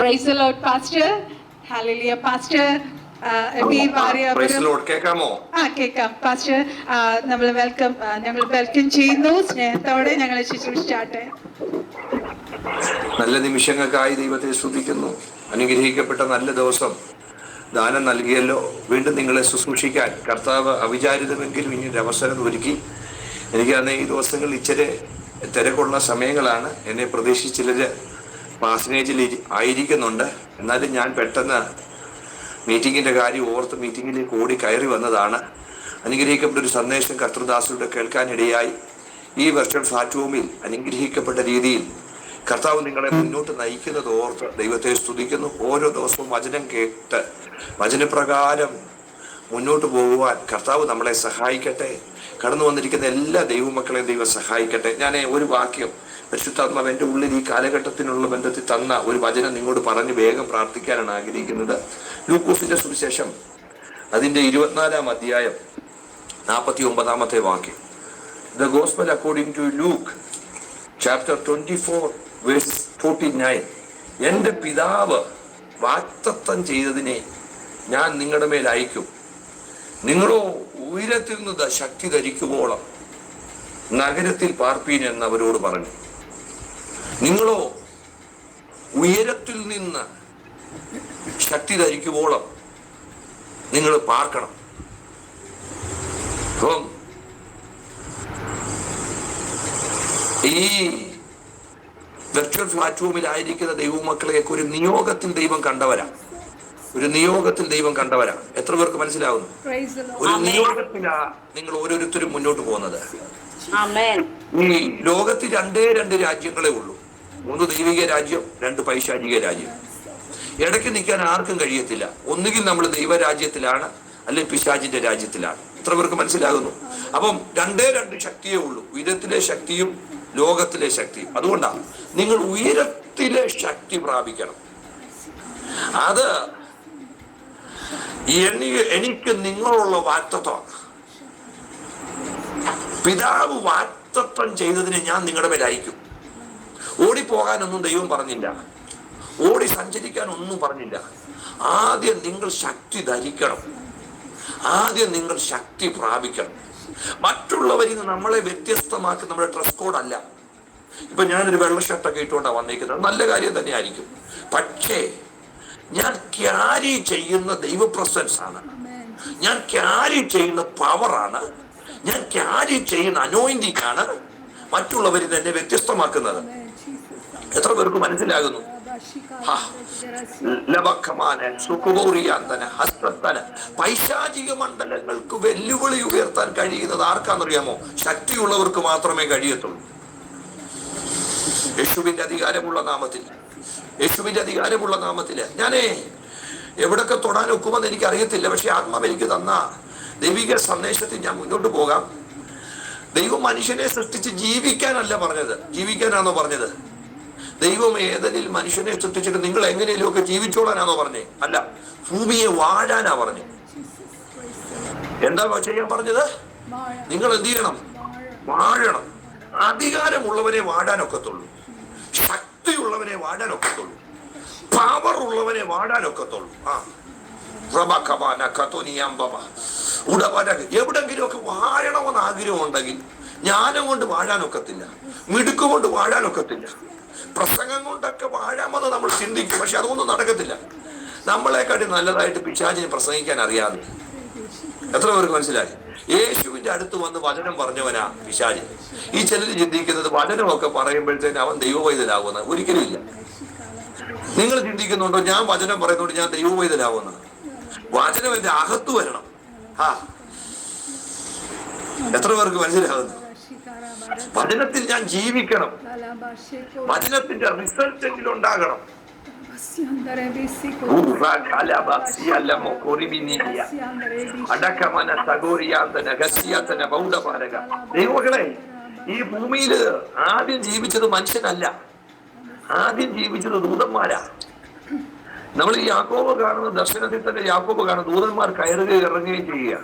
Praise the Lord, Pastor. Hallelujah, Pastor. കേൾക്കാം pastor. നമ്മൾ welcome ചെയ്യുന്നു, സ്നേഹത്തോടെ ഞങ്ങൾ ശുശ്രൂഷിച്ചാട്ടെ. നല്ല നിമിഷങ്ങൾക്കായി ദൈവത്തെ സ്തുതിക്കുന്നു. അനുഗ്രഹിക്കപ്പെട്ട നല്ല ദിവസം ദാനം നൽകിയല്ലോ. വീണ്ടും നിങ്ങളെ ശുശ്രൂഷിക്കാൻ കർത്താവ് അവിചാരിതമെങ്കിലും ഇനിയൊരു അവസരം ഒരുക്കി. എനിക്ക് അന്ന് ഈ ദിവസങ്ങളിൽ ഇച്ചിരി തിരക്കുള്ള സമയങ്ങളാണ്. എന്നെ പ്രതീക്ഷിച്ചില്ലത് പാസനേജിൽ ആയിരിക്കുന്നുണ്ട്. എന്നാലും ഞാൻ പെട്ടെന്ന് മീറ്റിങ്ങിന്റെ കാര്യം ഓർത്ത് മീറ്റിങ്ങിലേക്ക് ഓടി കയറി വന്നതാണ്. അനുഗ്രഹിക്കപ്പെട്ട ഒരു സന്ദേശം കർത്തൃദാസിലൂടെ കേൾക്കാനിടയായി. ഈ വർഷം പ്ലാറ്റ്ഫോമിൽ അനുഗ്രഹിക്കപ്പെട്ട രീതിയിൽ കർത്താവ് നിങ്ങളെ മുന്നോട്ട് നയിക്കുന്നത് ഓർത്ത് ദൈവത്തെ സ്തുതിക്കുന്നു. ഓരോ ദിവസവും വചനം കേട്ട് വചനപ്രകാരം മുന്നോട്ട് പോകുവാൻ കർത്താവ് നമ്മളെ സഹായിക്കട്ടെ. കടന്നു വന്നിരിക്കുന്ന എല്ലാ ദൈവമക്കളെയും ദൈവം സഹായിക്കട്ടെ. ഞാൻ ഒരു വാക്യം പരിശുദ്ധാത്മാവ് എൻ്റെ ഉള്ളിൽ ഈ കാലഘട്ടത്തിനുള്ള ബന്ധത്തിൽ തന്ന ഒരു വചനം നിങ്ങളോട് പറഞ്ഞ് വേഗം പ്രാർത്ഥിക്കാനാണ് ആഗ്രഹിക്കുന്നത്. ലൂക്കോസിന്റെ സുവിശേഷം അതിന്റെ 24-ാം അധ്യായം 49-ാമത്തെ വാക്യം. The gospel according to Luke chapter 24 verse 49. എൻ്റെ പിതാവ് വാഗ്ദത്തം ചെയ്തതിനെ ഞാൻ നിങ്ങളുടെ മേൽ അയക്കും. നിങ്ങളോ ഉയരത്തിൽ നിന്ന് ശക്തി ധരിക്കുവോളം നഗരത്തിൽ പാർപ്പീൻ എന്ന് അവരോട് പറഞ്ഞു. നിങ്ങളോ ഉയരത്തിൽ നിന്ന് ശക്തി ധരിക്കുവോളം നിങ്ങൾ പാർക്കണം. അപ്പം ഈ വെർച്വൽ പ്ലാറ്റ്ഫോമിലായിരിക്കുന്ന ദൈവമക്കളെയൊക്കെ ഒരു നിയോഗത്തിൽ ദൈവം കണ്ടവരാ. ഒരു നിയോഗത്തിൽ ദൈവം കണ്ടവരാ. എത്ര പേർക്ക് മനസ്സിലാവുന്നു? ഒരു നിയോഗത്തിലാ നിങ്ങൾ ഓരോരുത്തരും മുന്നോട്ട് പോകുന്നത്. ഈ ലോകത്തിൽ രണ്ട് രാജ്യങ്ങളെ ഉള്ളൂ. 1 ദൈവിക രാജ്യം, 2 പൈശാചിക രാജ്യം. ഇടയ്ക്ക് നിൽക്കാൻ ആർക്കും കഴിയത്തില്ല. ഒന്നുകിൽ നമ്മൾ ദൈവരാജ്യത്തിലാണ്, അല്ലെങ്കിൽ പിശാചിന്റെ രാജ്യത്തിലാണ്. എത്ര പേർക്ക് മനസ്സിലാകുന്നു? അപ്പം 2 ശക്തിയേ ഉള്ളൂ, ഉയരത്തിലെ ശക്തിയും ലോകത്തിലെ ശക്തിയും. അതുകൊണ്ടാണ് നിങ്ങൾ ഉയരത്തിലെ ശക്തി പ്രാപിക്കണം. അത് എനിക്ക് നിങ്ങളുള്ള വാഗ്ദത്തമാണ്. പിതാവ് വാഗ്ദത്തം ചെയ്തതിനെ ഞാൻ നിങ്ങളുടെ മേൽ അയക്കും. ഓടിപ്പോകാനൊന്നും ദൈവം പറഞ്ഞില്ല, ഓടി സഞ്ചരിക്കാൻ ഒന്നും പറഞ്ഞില്ല. ആദ്യം നിങ്ങൾ ശക്തി ധരിക്കണം, ആദ്യം നിങ്ങൾ ശക്തി പ്രാപിക്കണം. മറ്റുള്ളവരിൽ നിന്ന് നമ്മളെ വ്യത്യസ്തമാക്കി നമ്മുടെ ഡ്രസ് കോഡല്ല. ഇപ്പൊ ഞാനൊരു വെള്ള ഷർട്ടൊക്കെ ഇട്ടുകൊണ്ടാണ് വന്നിരിക്കുന്നത്, നല്ല കാര്യം തന്നെ ആയിരിക്കും. പക്ഷേ ഞാൻ ക്യാരി ചെയ്യുന്ന ദൈവ പ്രസൻസ് ആണ്, ഞാൻ ക്യാരി ചെയ്യുന്ന പവറാണ്, ഞാൻ ക്യാരി ചെയ്യുന്ന അനോയിന്റിംഗ് ആണ് മറ്റുള്ളവരിൽ നിന്ന് എന്നെ വ്യത്യസ്തമാക്കുന്നത്. എത്ര പേർക്ക് മനസ്സിലാകുന്നു? പൈശാചിക മണ്ഡലങ്ങൾക്ക് വെല്ലുവിളി ഉയർത്താൻ കഴിയുന്നത് ആർക്കാണെന്നറിയാമോ? ശക്തിയുള്ളവർക്ക് മാത്രമേ കഴിയത്തുള്ളൂ. യേശുവിന്റെ അധികാരമുള്ള നാമത്തിൽ, യേശുവിന്റെ അധികാരമുള്ള നാമത്തില് ഞാനേ എവിടൊക്കെ തൊടാൻ ഒക്കുമെന്ന് എനിക്ക് അറിയത്തില്ല. പക്ഷെ ആത്മാവ് എനിക്ക് തന്ന ദൈവിക സന്ദേശത്തിൽ ഞാൻ മുന്നോട്ട് പോകാം. ദൈവം മനുഷ്യനെ സൃഷ്ടിച്ച് ജീവിക്കാനല്ല പറഞ്ഞത്. ജീവിക്കാനാണോ പറഞ്ഞത്? ദൈവം ഏതനിൽ മനുഷ്യനെ സൃഷ്ടിച്ചിട്ട് നിങ്ങൾ എങ്ങനെയും ഒക്കെ ജീവിച്ചോളാനാണോ പറഞ്ഞേ? അല്ല, ഭൂമിയെ വാഴാനാ പറഞ്ഞത്. എന്താ ചെയ്യാൻ പറഞ്ഞത്? നിങ്ങൾ എന്ത് ചെയ്യണം? വാഴണം. അധികാരമുള്ളവനെ വാഴാനൊക്കത്തുള്ളൂ, ശക്തിയുള്ളവനെ വാഴാനൊക്കത്തുള്ളൂ, പവർ ഉള്ളവനെ വാഴാനൊക്കത്തുള്ളൂ. എവിടെങ്കിലും ഒക്കെ വാഴണമെന്ന് ആഗ്രഹം ഉണ്ടെങ്കിൽ ജ്ഞാനം കൊണ്ട് വാഴാനൊക്കത്തില്ല, മിടുക്കുകൊണ്ട് വാഴാനൊക്കത്തില്ല, പ്രസംഗം കൊണ്ടൊക്കെ വാഴാമെന്ന് നമ്മൾ ചിന്തിക്കും. പക്ഷെ അതൊന്നും നടക്കത്തില്ല. നമ്മളെക്കാട്ടി നല്ലതായിട്ട് പിശാചിനെ പ്രസംഗിക്കാൻ അറിയാതെ. എത്ര പേർക്ക് മനസ്സിലായി? യേശുവിന്റെ അടുത്ത് വന്ന് വചനം പറഞ്ഞവനാ പിശാചി. ഈ ചിലർ ചിന്തിക്കുന്നത് വചനമൊക്കെ പറയുമ്പോഴത്തേന് അവൻ ദൈവവൈദ്യനാകുന്ന. ഒരിക്കലും ഇല്ല. നിങ്ങൾ ചിന്തിക്കുന്നുണ്ടോ ഞാൻ വചനം പറയുന്നതുകൊണ്ട് ഞാൻ ദൈവവൈദ്യനാകുന്ന? വചനം എന്റെ അകത്ത് വരണം. എത്ര പേർക്ക് മനസ്സിലാകുന്നു? വചനത്തിൽ ഞാൻ ജീവിക്കണം, വചനത്തിന്റെ റിസൾട്ട് എങ്കിലും ഉണ്ടാകണം. ദൈവമക്കളെ, ഈ ഭൂമിയില് ആദ്യം ജീവിച്ചത് മനുഷ്യനല്ല, ആദ്യം ജീവിച്ചത് ദൂതന്മാരാ. നമ്മൾ ഈ യാക്കോബ് കാണുന്ന ദർശനത്തിൽ തന്നെ യാക്കോബ് കാണുന്ന ദൂതന്മാർ കയറുകയും ഇറങ്ങുകയും ചെയ്യുക.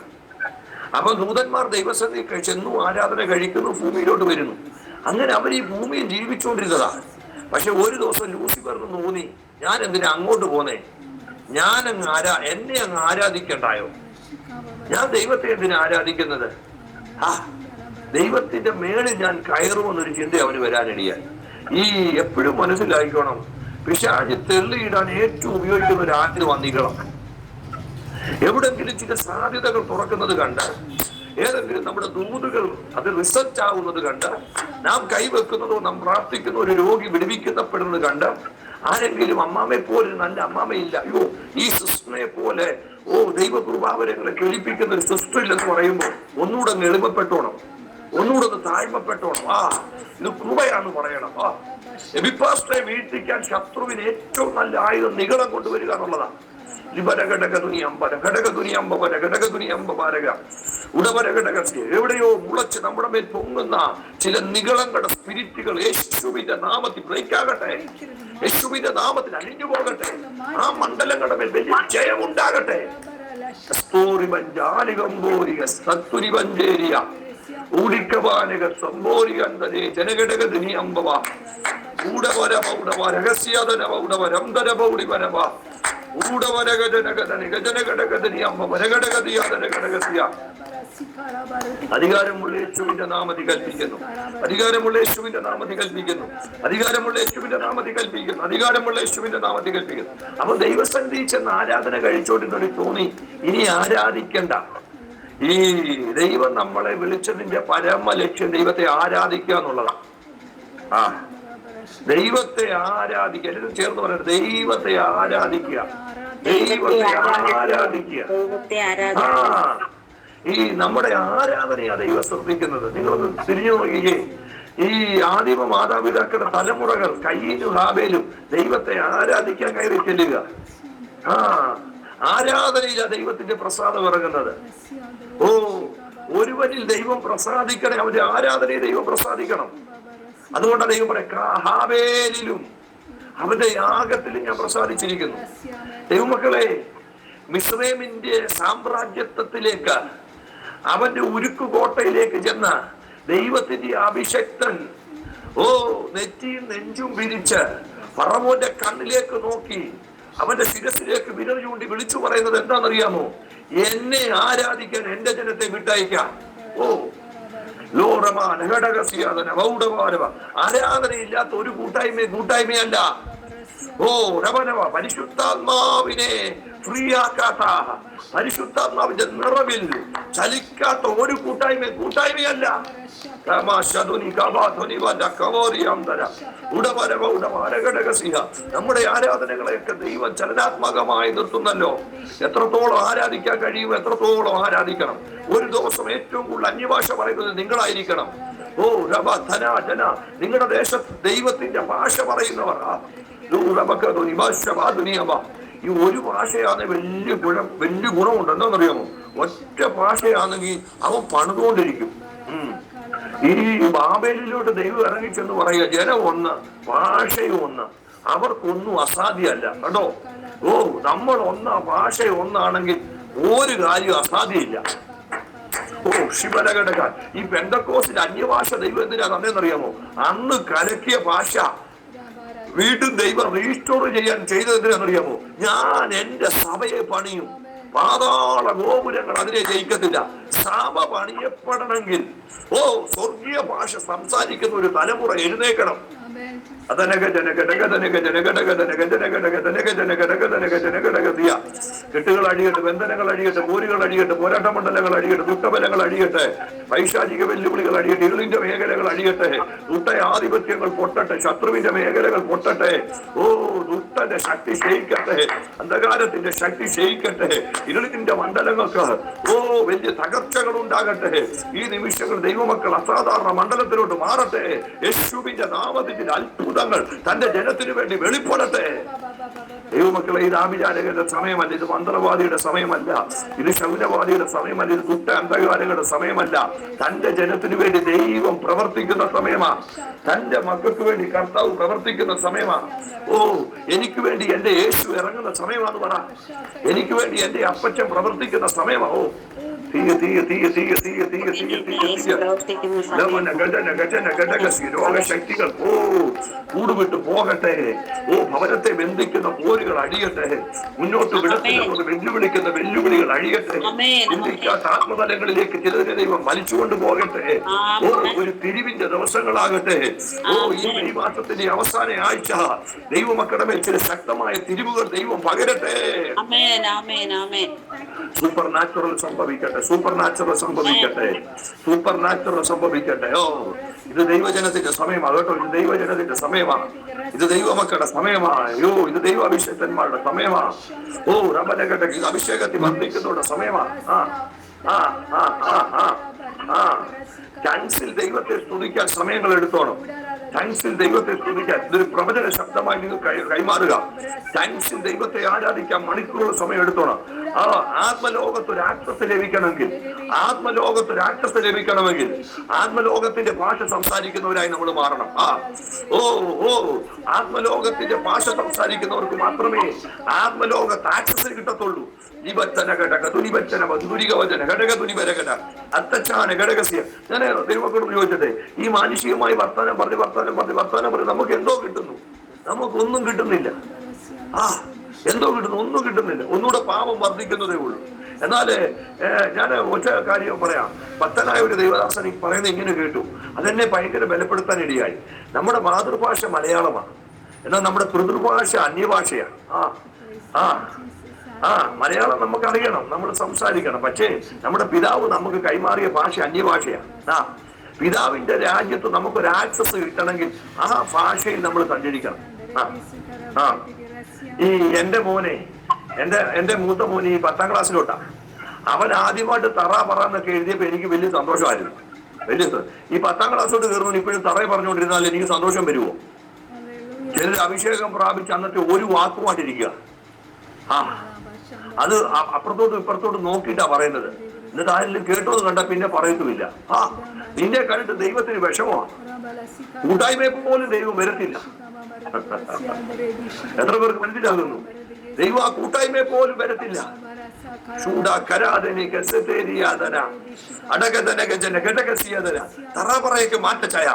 അപ്പൊ ദൂതന്മാർ ദൈവസന്നിധി ചെന്നു ആരാധന കഴിക്കുന്നു, ഭൂമിയിലോട്ട് വരുന്നു. അങ്ങനെ അവർ ഈ ഭൂമിയിൽ ജീവിച്ചുകൊണ്ടിരുന്നതാ. പക്ഷെ ഒരു ദിവസം ലൂസിഫറിന് തോന്നി, ഞാൻ എന്തിനാ അങ്ങോട്ട് പോന്നേ, ഞാൻ എന്നെ അങ്ങ് ആരാധിക്കണ്ടായോ, ഞാൻ ദൈവത്തെ എന്തിനാ ആരാധിക്കുന്നത്, ദൈവത്തിന്റെ മേളിൽ ഞാൻ കയറുമെന്നൊരു ചിന്ത അവന് വരാനിടയായി. ഈ എപ്പോഴും മനസ്സിലായിക്കോണം, പിശാച് തെള്ളിയിടാൻ ഏറ്റവും ഉപയോഗിക്കുന്ന ഒരു ആയുധം നീളം. എവിടെങ്കിലും ചില സാധ്യതകൾ തുറക്കുന്നത് കണ്ട്, ഏതെങ്കിലും നമ്മുടെ ദൂതുകൾ അത് റിസർച്ച് ആവുന്നത് കണ്ട്, നാം കൈവെക്കുന്നതോ നാം പ്രാർത്ഥിക്കുന്ന ഒരു രോഗി വിടുവിക്കപ്പെടുന്നത് കണ്ട്, ആരെങ്കിലും അമ്മാമയെ പോലെ നല്ല അമ്മാമയില്ല, അയ്യോ ഈ സിസ്റ്ററിനെ പോലെ ദൈവകൃപാവരങ്ങളെ കേൾപ്പിക്കുന്ന ഒരു സിസ്റ്റർ ഇല്ലെന്ന് പറയുമ്പോൾ ഒന്നുകൂടെ അങ്ങ് എളിമപ്പെട്ടോണം, ഒന്നുകൂടെ ഒന്ന് താഴ്മപ്പെട്ടോണം. ഇത് കൃപയാന്ന് പറയണം. എബിപ്പാസ്റ്ററെ വീഴ്ത്തിക്കാൻ ശത്രുവിന് ഏറ്റവും നല്ല ആയുധം നിഗളം കൊണ്ടുവരിക എന്നുള്ളതാണ്. എവിടെയോ മുളച്ച് നമ്മുടെ മേൽ പൊങ്ങുന്ന ചില നിഗളങ്ങളുടെ സ്പിരിറ്റുകൾ യേശുവിന്റെ നാമത്തിൽ ബ്രേക്ക് ആകട്ടെ, യേശുവിന്റെ നാമത്തിൽ അലിഞ്ഞു പോകട്ടെ, ആ മണ്ഡലങ്ങളുടെ മേൽ വലിയ ജയമുണ്ടാകട്ടെ. അധികാരമുള്ള യേശുവിന്റെ നാമത്തിൽ കൽപ്പിക്കുന്നു, അധികാരമുള്ള യേശുവിന്റെ നാമത്തിൽ കൽപ്പിക്കുന്നു, അധികാരമുള്ള യേശുവിന്റെ നാമത്തിൽ കൽപ്പിക്കുന്നു, അധികാരമുള്ള യേശുവിന്റെ നാമത്തിൽ കൽപ്പിക്കുന്നു. അപ്പൊ ദൈവസന്നിധി ചെന്ന് ആരാധന കഴിച്ചോണ്ടിരുന്നൊരു തോന്നി, ഇനി ആരാധിക്കണ്ട. ഈ ദൈവം നമ്മളെ വിളിച്ചതിന്റെ പരമ ലക്ഷ്യം ദൈവത്തെ ആരാധിക്കുക എന്നുള്ളതാണ്. ദൈവത്തെ ആരാധിക്കുക, എല്ലാവരും ചേർന്ന് പറയുന്നത് ദൈവത്തെ ആരാധിക്കുക, ദൈവത്തെ ആരാധിക്കുക. ഈ നമ്മുടെ ആരാധനയാ ദൈവം ശ്രദ്ധിക്കുന്നത്. നിങ്ങളൊന്ന് തിരിഞ്ഞു നോക്കിയേ, ഈ ആദിമ മാതാപിതാക്കളുടെ തലമുറകൾ കയ്യിലും ഹാബേലും ദൈവത്തെ ആരാധിക്കാൻ കയറി ചെല്ലുക. ആരാധനയിലാ ദൈവത്തിന്റെ പ്രസാദം ഇറങ്ങുന്നത്. ഒരുവനിൽ ദൈവം പ്രസാദിക്കണേ, അവന്റെ ആരാധനയെ ദൈവം പ്രസാദിക്കണം. അതുകൊണ്ടാണ് ദൈവം പറയാ, ഹാബേലിലും അവന്റെ യാഗത്തിലും ഞാൻ പ്രസാദിച്ചിരിക്കുന്നു. ദൈവമക്കളെ, മിസ്രൈമിന്റെ സാമ്രാജ്യത്വത്തിലേക്ക്, അവന്റെ ഉരുക്കു കോട്ടയിലേക്ക് ചെന്ന ദൈവത്തിന്റെ അഭിഷക്തൻ നെറ്റിയും നെഞ്ചും വിരിച്ച് ഫറവോന്റെ കണ്ണിലേക്ക് നോക്കി അവന്റെ ശിരസിലേക്ക് വിരൽ ചൂണ്ടി വിളിച്ചു പറയുന്നത് എന്താണെന്നറിയാമോ? എന്നെ ആരാധിക്കാൻ എന്റെ ജനത്തെ വിട്ടയക്കാം. ആരാധനയില്ലാത്ത ഒരു കൂട്ടായ്മയല്ല. പരിശുദ്ധാത്മാവിനെ ഫ്രീ ആക്കാത്ത, പരിശുദ്ധാത്മാവിന്റെ നിറവിൽ ചലിക്കാത്ത ഒരു കൂട്ടായ്മയല്ല. നമ്മുടെ ആരാധനകളെയൊക്കെ ദൈവം ചലനാത്മകമായി നിർത്തുന്നല്ലോ. എത്രത്തോളം ആരാധിക്കാൻ കഴിയും, എത്രത്തോളം ആരാധിക്കണം. ഒരു ദിവസം ഏറ്റവും കൂടുതൽ അന്യഭാഷ പറയുന്നത് നിങ്ങളായിരിക്കണം. നിങ്ങളുടെ ദേശത്ത് ദൈവത്തിന്റെ ഭാഷ പറയുന്നവർ ഈ ഒരു ഭാഷയാണ് വലിയ ഗുണമുണ്ട്. എന്താണെന്നറിയാമോ? ഒറ്റ ഭാഷയാണെങ്കിൽ അവൻ പണിതുകൊണ്ടിരിക്കും. ഈ ബാബേലിലോട്ട് ദൈവം ഇറങ്ങിച്ചെന്ന് പറയുക, ജനം ഒന്ന്, ഭാഷയും ഒന്ന്, അവർക്കൊന്നും അസാധ്യമല്ല കേട്ടോ. നമ്മൾ ഒന്നാ, ഭാഷ ഒന്നാണെങ്കിൽ ഒരു കാര്യം അസാധ്യമില്ല. ശിവനഘടകാൻ ഈ പെന്തക്കോസിൽ അന്യഭാഷ ദൈവം എന്തിനാ തന്നേന്നറിയാമോ? അന്ന് കലക്കിയ ഭാഷ വീണ്ടും ദൈവം റീസ്റ്റോർ ചെയ്തത് എന്തിനാണെന്നറിയാമോ? ഞാൻ എന്റെ സഭയെ പണിയും, പാതാള ഗോപുരങ്ങൾ അതിനെ ജയിക്കത്തില്ല. സഭ പണിയപ്പെടണമെങ്കിൽ സ്വർഗീയ ഭാഷ സംസാരിക്കുന്ന ഒരു തലമുറ എഴുന്നേക്കണം. കെട്ടുകൾ അഴിയട്ടെ, ബന്ധനങ്ങൾ അഴിയട്ടെ, പോരുകൾ അഴിയട്ടെ, പോരാട്ട മണ്ഡലങ്ങൾ അഴിയട്ടെ, ദുഷ്ടബലങ്ങൾ അഴിയട്ടെ, പൈശാചിക വെല്ലുവിളികൾ അഴിയട്ടെ, ഇരുളിന്റെ മേഖലകൾ അഴിയട്ടെ, ദുഷ്ട ആധിപത്യങ്ങൾ പൊട്ടട്ടെ, ശത്രുവിന്റെ മേഖലകൾ പൊട്ടട്ടെ. ദുഷ്ടന്റെ ശക്തി ക്ഷയിക്കട്ടെ, അന്ധകാരത്തിന്റെ ശക്തി ക്ഷയിക്കട്ടെ, ഇരുളിന്റെ മണ്ഡലങ്ങൾക്ക് വലിയ തകർച്ചകൾ ഉണ്ടാകട്ടെ. ഈ നിമിഷങ്ങൾ ദൈവമക്കൾ അസാധാരണ മണ്ഡലത്തിലോട്ട് മാറട്ടെ. യേശുവിന്റെ നാമത്തിൽ അത്ഭുതങ്ങൾ തന്റെ ജനത്തിനു വേണ്ടി വെളിപ്പെടട്ടെ. ദൈവമക്കളെ, ഇത് ആഭിചാരകരുടെ സമയമല്ല, ഇത് മന്ത്രവാദിയുടെ സമയമല്ല, ഇത് ശൗനവാദിയുടെ സമയമല്ല, ഇത് ദുഷ്ട അന്ധകാരങ്ങളുടെ സമയമല്ല. തന്റെ ജനത്തിനു വേണ്ടി ദൈവം പ്രവർത്തിക്കുന്ന സമയമാ. തന്റെ മക്കൾക്ക് വേണ്ടി കർത്താവ് പ്രവർത്തിക്കുന്ന സമയമാ. എനിക്ക് വേണ്ടി എന്റെ യേശു ഇറങ്ങുന്ന സമയമാന്ന് പറ. എനിക്ക് വേണ്ടി എന്റെ അപ്പച്ചൻ പ്രവർത്തിക്കുന്ന സമയമാ. തീയ തീയ തീയ തീയ തീയ തീയ തീയ തീയ തീയ ലമന ഗജന ഗജന ഘടകസി രോഗശക്തികൾ കൂടുവിട്ട് പോകട്ടെ. ഭവനത്തെ ബന്ധിക്കുന്ന പോരുകൾ അഴിയട്ടെ. മുന്നോട്ട് വിടത്തില്ലെന്ന് വെല്ലുവിളിക്കുന്ന വെല്ലുവിളികൾ അഴിയട്ടെ. ചിന്തിക്കാത്ത ആത്മതലങ്ങളിലേക്ക് ചിലരെ ദൈവം വലിച്ചുകൊണ്ട് പോകട്ടെ. ഒരു തിരിവിന്റെ ദിവസങ്ങളാകട്ടെ. ഈ മാസത്തിന്റെ അവസാന ആഴ്ച ദൈവമക്കളുടെ മേൽ ചില ശക്തമായ തിരിവുകൾ ദൈവം പകരട്ടെ. സൂപ്പർ നാച്ചുറൽ സംഭവിക്കട്ടെ. സൂപ്പർ നാച്ചുറൽ സംഭവിക്കട്ടെ. സൂപ്പർ നാച്ചുറൽ സംഭവിക്കട്ടെ. ഇത് ദൈവജനത്തിന്റെ സമയമാണ് കേട്ടോ. ഇത് ദൈവജനത്തിന്റെ സമയമാണ്. ഇത് ദൈവമക്കളുടെ സമയമാണ്. ഇത് ദൈവ അഭിഷേകന്മാരുടെ സമയമാണ്. റബനകട്ടെ, ഇത് അഭിഷേകത്തിൽ വർദ്ധിക്കുന്നവരുടെ സമയമാണ്. ചാൻസിൽ ദൈവത്തെ സ്തുതിക്കാൻ സമയങ്ങൾ എടുത്തോണം. ചാൻസിൽ ദൈവത്തെ സ്തുതിക്കാൻ ഇതൊരു പ്രവചന ശബ്ദമായി നിങ്ങൾ കൈമാറുക. ചാൻസിൽ ദൈവത്തെ ആരാധിക്കാൻ മണിക്കൂറുകൾ സമയം എടുത്തോണം. ആത്മലോകത്തൊരു ആക്സസ് ലഭിക്കണമെങ്കിൽ ആത്മലോകത്തിന്റെ ഭാഷ സംസാരിക്കുന്നവരായി നമ്മൾ മാറണം. ആത്മലോകത്തിന്റെ ഭാഷ സംസാരിക്കുന്നവർക്ക് മാത്രമേ ആത്മലോകത്ത് ആക്സസ് കിട്ടത്തുള്ളൂ. ഞാൻ ദൈവമക്കളോട് ചോദിച്ചട്ടെ, ഈ മാനുഷികമായി വർത്താനം പറഞ്ഞ് നമുക്ക് എന്തോ കിട്ടുന്നു? നമുക്കൊന്നും കിട്ടുന്നില്ല. എന്തോ കിട്ടുന്നു? ഒന്നും കിട്ടുന്നില്ല. ഒന്നുകൂടെ പാപം വർദ്ധിക്കുന്നതേ ഉള്ളൂ. എന്നാല് ഞാൻ ഒറ്റ കാര്യം പറയാം. ഭക്തനായ ഒരു ദൈവദാസൻ പറയുന്നത് ഇങ്ങനെ കേട്ടു. അതെന്നെ ഭയങ്കര ബലപ്പെടുത്താൻ ഇടയായി. നമ്മുടെ മാതൃഭാഷ മലയാളമാണ്, എന്നാൽ നമ്മുടെ പിതൃഭാഷ അന്യഭാഷയാണ്. മലയാളം നമുക്കറിയണം, നമ്മൾ സംസാരിക്കണം. പക്ഷേ നമ്മുടെ പിതാവ് നമുക്ക് കൈമാറിയ ഭാഷ അന്യഭാഷയാണ്. പിതാവിന്റെ രാജ്യത്ത് നമുക്കൊരു ആക്സസ് കിട്ടണമെങ്കിൽ ആ ഭാഷയിൽ നമ്മൾ സഞ്ചരിക്കണം. ഈ എന്റെ മൂത്ത മോനെ ഈ 10ാം ക്ലാസ്സിലോട്ടാ. അവൻ ആദ്യമായിട്ട് തറ പറന്നൊക്കെ എഴുതിയപ്പോ എനിക്ക് വലിയ സന്തോഷമായിരുന്നു. ഈ 10ാം ക്ലാസ്സിലോട്ട് കയറുന്നു ഇപ്പോഴും തറ പറഞ്ഞുകൊണ്ടിരുന്നാൽ എനിക്ക് സന്തോഷം വരുമോ? ചിലർ അഭിഷേകം പ്രാപിച്ച് അന്നത്തെ ഒരു വാക്കുമായിട്ടിരിക്കുക. അത് അപ്പുറത്തോട്ടും ഇപ്പുറത്തോട്ടും നോക്കിയിട്ടാ പറയുന്നത്. എന്നിട്ട് ആരെങ്കിലും കേട്ടോന്ന് കണ്ട പിന്നെ പറയത്തുമില്ല. നിന്നെ കണ്ടിട്ട് ദൈവത്തിന് വിഷമമാണ്. കൂട്ടായ്മയെ പോലും ദൈവം വരത്തില്ല. എത്ര പേർക്ക് മനസ്സിലാകുന്നു? ദൈവം ആ കൂട്ടായ്മയെ പോലും വരത്തില്ല. തറാപറയൊക്കെ മാറ്റച്ചായ.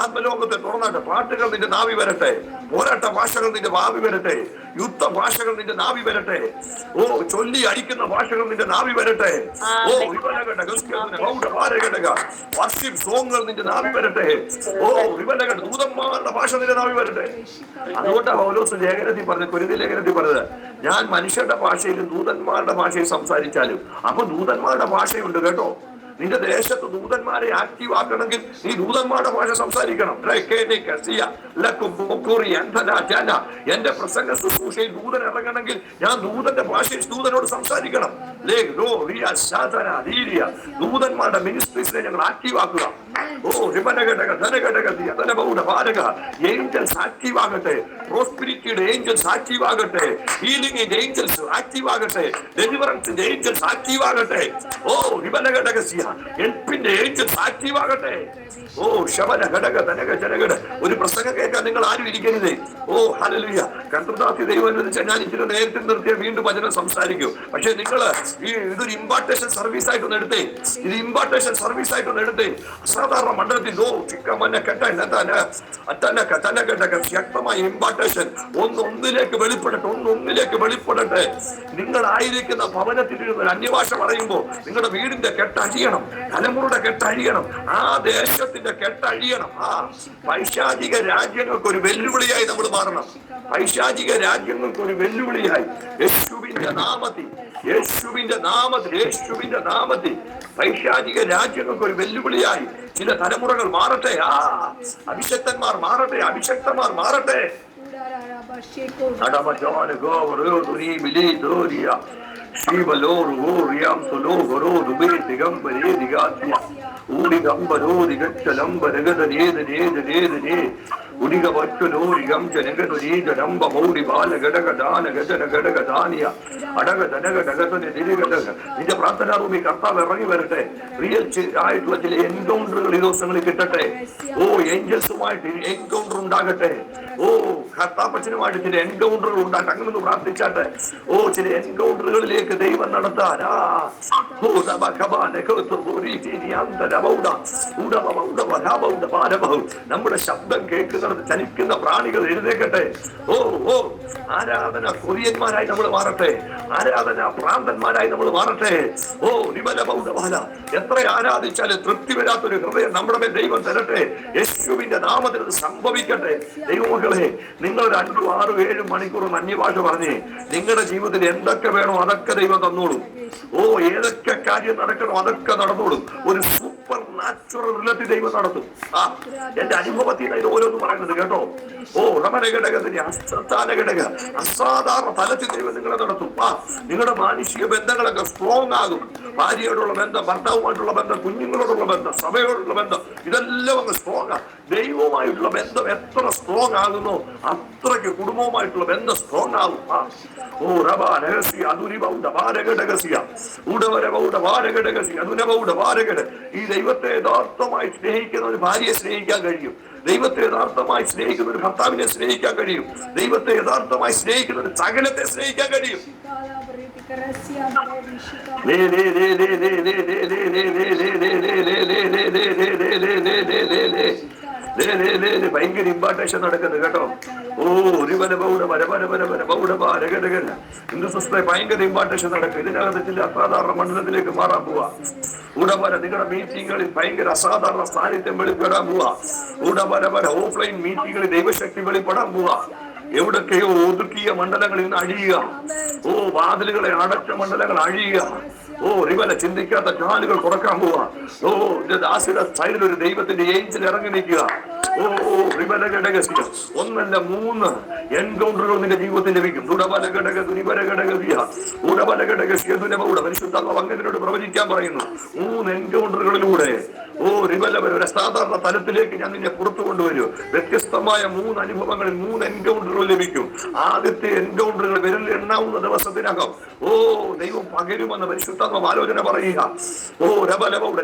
ആത്മലോകത്തെ തുറന്നാട്ടെ. പാട്ടുകൾ നിന്റെ നാവി വരട്ടെ. പോരാട്ട ഭാഷകൾ നിന്റെ നാവി വരട്ടെ. യുദ്ധ ഭാഷകൾ നിന്റെ നാവി വരട്ടെ. ചൊല്ലി അടിക്കുന്ന ഭാഷകൾ നിന്റെ നാവി വരട്ടെ. വർഷിപ്പ് സോങ്ങുകൾ നിന്റെ നാവി വരട്ടെ. ദൂതന്മാരുടെ ഭാഷ നിന്റെ നാവി വരട്ടെ. അതുകൊണ്ടാണ് പൗലോസ് ലേഖനത്തിൽ പറഞ്ഞത്, കൊരിന്ത്യർ ലേഖനത്തിൽ പറഞ്ഞത്, ഞാൻ മനുഷ്യരുടെ ഭാഷയിലും ദൂതന്മാരുടെ ഭാഷയിൽ സംസാരിച്ചാലും. അപ്പൊ ദൂതന്മാരുടെ ഭാഷയുണ്ട് കേട്ടോ. നിന്റെ ദേശത്ത് ദൂതന്മാരെ ആക്റ്റീവ് ആക്കണമെങ്കിൽ നീ ദൂതന്മാരുടെ ഭാഷ സംസാരിക്കണം. എന്റെ പ്രസംഗ ശുശ്രൂഷയിൽ ദൂതൻ ഇറങ്ങണമെങ്കിൽ ഞാൻ ദൂതന്റെ ഭാഷയിൽ ദൂതനോട് സംസാരിക്കണം. ദൂതന്മാരുടെ മിനിസ്ട്രീസിനെ ഞങ്ങൾ ആക്റ്റീവ് ആക്കുക. ഏഞ്ചൽസ് ആക്റ്റീവ് ആകട്ടെ. പ്രോസ്പിരിറ്റിയുടെ ഏഞ്ചൽസ് ആക്റ്റീവ് ആകട്ടെ. ഹീലിംഗിന്റെ ഏഞ്ചൽസ് ആക്റ്റീവ് ആകട്ടെ. ഡെലിവറൻസിന്റെ ഏഞ്ചൽസ് ആക്റ്റീവ് ആകട്ടെ. ഹെൽപ്പിന്റെ ഏഞ്ചൽസ് ആക്റ്റീവ് ആകട്ടെ. ശബന ഘടക ധനക ജനകട. ഒരു പ്രസംഗം കേൾക്കാൻ നിങ്ങൾ ആരും ഇരിക്കരുതേ. ഹല്ലേലൂയ. കർത്തൃദാസി ദൈവം അനുവദിച്ച ഞാൻ ഇച്ചിരി നേരത്തെ നിർത്തിയ വീണ്ടും വചനം സംസാരിക്കും. പക്ഷെ നിങ്ങൾ ഇതൊരു ഇമ്പാർട്ടേഷൻ സർവീസ് ആയിട്ടൊന്ന് എടുത്തേ. ഇത് ഇമ്പാർട്ടേഷൻ സർവീസ് ആയിട്ടൊന്ന് എടുത്തേ. അസാധാരണ മണ്ഡലത്തിൽ ശക്തമായ ഇമ്പാർട്ടേഷൻ ഒന്നിലേക്ക് വെളിപ്പെടട്ടെ. നിങ്ങളായിരിക്കുന്ന ഭവനത്തിൽ ഒരു അന്യഭാഷ പറയുമ്പോൾ നിങ്ങളുടെ വീടിന്റെ കെട്ടഴിയണം, തലമുറയുടെ കെട്ടഴിയണം, ആ ദേശത്തിന്റെ കെട്ടഴിയണം. പൈശാചിക രാജ്യങ്ങൾക്ക് ഒരു വെല്ലുവിളിയായി നമ്മൾ മാറണം. പൈശാചിക രാജ്യങ്ങൾക്ക് ഒരു വെല്ലുവിളിയായി യേശുവിന്റെ നാമത്തിൽ പൈശാചിക രാജ്യങ്ങൾക്ക് ഒരു വെല്ലുവിളിയായി ചില തലമുറകൾ മാറട്ടെ. അഭിഷക്തന്മാർ മാറട്ടെ. അഭിഷക്തന്മാർ മാറട്ടെ. നിന്റെ പ്രാർത്ഥനാ റൂമിൽ കർത്താവ് ഇറങ്ങി വരട്ടെ. റിയൽ ആയിട്ടുള്ള ചില എൻകൗണ്ടറുകൾ ഈ ദിവസങ്ങളിൽ കിട്ടട്ടെ. ഏഞ്ചൽസുമായിട്ട് എൻകൗണ്ടർ ഉണ്ടാകട്ടെ. കർത്താപ്പച്ചനുമായിട്ട് ചില എൻകൗണ്ടറുകൾ ഉണ്ടായിട്ട് അങ്ങനെ ഒന്ന് പ്രാർത്ഥിച്ചാട്ടെ. ചില എൻകൗണ്ടറുകളിലേക്ക് ദൈവം നടത്താൻ നമ്മുടെ ശബ്ദം കേൾക്കുന്നിടത്ത് ചലിക്കുന്ന പ്രാണികൾ എഴുന്നേക്കട്ടെ. ആരാധന കൊറിയന്മാരായി നമ്മൾ മാറട്ടെ. ആരാധന ഭ്രാന്തന്മാരായി നമ്മൾ മാറട്ടെ. എത്ര ആരാധിച്ചാലും തൃപ്തി വരാത്തൊരു ഹൃദയം നമ്മുടെ മേൽ ദൈവം തരട്ടെ. യേശുവിന്റെ നാമത്തിൽ സംഭവിക്കട്ടെ. ദൈവമക്കളെ, നിങ്ങൾ 5, 6, 7 മണിക്കൂർ അന്യഭാഷ പറഞ്ഞേ നിങ്ങളുടെ ജീവിതത്തിൽ എന്തൊക്കെ വേണോ അതൊക്കെ ദൈവം തന്നോളും. ഏതൊക്കെ കാര്യം നടക്കണോ അതൊക്കെ നടന്നോളും. ഒരു സൂപ്പർ നാച്ചുറൽ റിലേറ്റീവ് ദൈവം നടത്തും. എന്റെ അനുഭവത്തിൽ അതിൽ ഓരോന്ന് പറയുന്നത് കേട്ടോ. റമനഘടകത്തിന് അസ്ഥാനഘടക അസാധാരണ തലത്തിൽ ദൈവം നിങ്ങളെ നടത്തും. നിങ്ങളുടെ മാനുഷിക ബന്ധങ്ങളൊക്കെ സ്ട്രോങ് ആകും. ഭാര്യയോടുള്ള ബന്ധം, ഭർത്താവുമായിട്ടുള്ള ബന്ധം, കുഞ്ഞുങ്ങളോടുള്ള ബന്ധം, സഭയോടുള്ള ബന്ധം, ഇതെല്ലാം അങ്ങ് സ്ട്രോങ് ആണ്. ദൈവവുമായിട്ടുള്ള ബന്ധം എത്ര സ്ട്രോങ് ആകുന്നോ അത്രയ്ക്ക് കുടുംബവുമായിട്ടുള്ള ബന്ധം സ്ട്രോങ് ആകും. ഈ ദൈവത്തെ യഥാർത്ഥമായി സ്നേഹിക്കുന്ന ഒരു ഭാര്യയെ സ്നേഹിക്കാൻ കഴിയും. ദൈവത്തെ യഥാർത്ഥമായി സ്നേഹിക്കുന്ന ഒരു ഭർത്താവിനെ സ്നേഹിക്കാൻ കഴിയും. ദൈവത്തെ യഥാർത്ഥമായി സ്നേഹിക്കുന്ന ഒരു സകലത്തെ സ്നേഹിക്കാൻ കഴിയും. ഭയങ്കര ഇമ്പാർട്ടേഷൻ നടക്കുന്നത് കേട്ടോ. ഹിന്ദുസ്വസ്ഥ ഭയങ്കര ഇമ്പാർട്ടേഷൻ നടക്കും. ഇതിനകത്ത് ചില അസാധാരണ മണ്ഡലത്തിലേക്ക് മാറാൻ പോവാ. നിങ്ങളുടെ മീറ്റിങ്ങുകളിൽ ഭയങ്കര അസാധാരണ സാന്നിധ്യം വെളിപ്പെടാൻ പോവാ. ഓഫ്ലൈൻ മീറ്റിങ്ങുകളിൽ ദൈവശക്തി വെളിപ്പെടാൻ പോവാ. എവിടൊക്കെയോ ഒതുക്കിയ മണ്ഡലങ്ങളിൽ നിന്ന് അഴിയുക. വാതിലുകളെ അടച്ച മണ്ഡലങ്ങൾ അഴിയുക. ചിന്തിക്കാത്ത ചാലുകൾ തുറക്കാൻ പോവാ. ദാസിയുടെ സൈഡിൽ ഒരു ദൈവത്തിന്റെ ഏഞ്ചിൽ ഇറങ്ങി നിൽക്കുക. 1 അല്ല 3 എൻകൗണ്ടറുകൾ നിന്റെ ജീവിതത്തിൽ ലഭിക്കും. പരിശുദ്ധാത്മാവ് അങ്ങനോട് പ്രവചിക്കാൻ പറയുന്നു. 3 എൻകൗണ്ടറുകളിലൂടെ ഒരു അസാധാരണ തലത്തിലേക്ക് ഞാൻ നിന്നെ പുറത്തു കൊണ്ടുവരും. വ്യത്യസ്തമായ 3 അനുഭവങ്ങളിൽ 3 എൻകൗണ്ടറുകൾ ലഭിക്കും. ആദ്യത്തെ എൻകൗണ്ടറുകൾ വിരലിൽ എണ്ണാവുന്ന ദിവസത്തിനകം ദൈവം പകരുമെന്ന് പരിശുദ്ധാത്മാവ് ആലോചന പറയുക.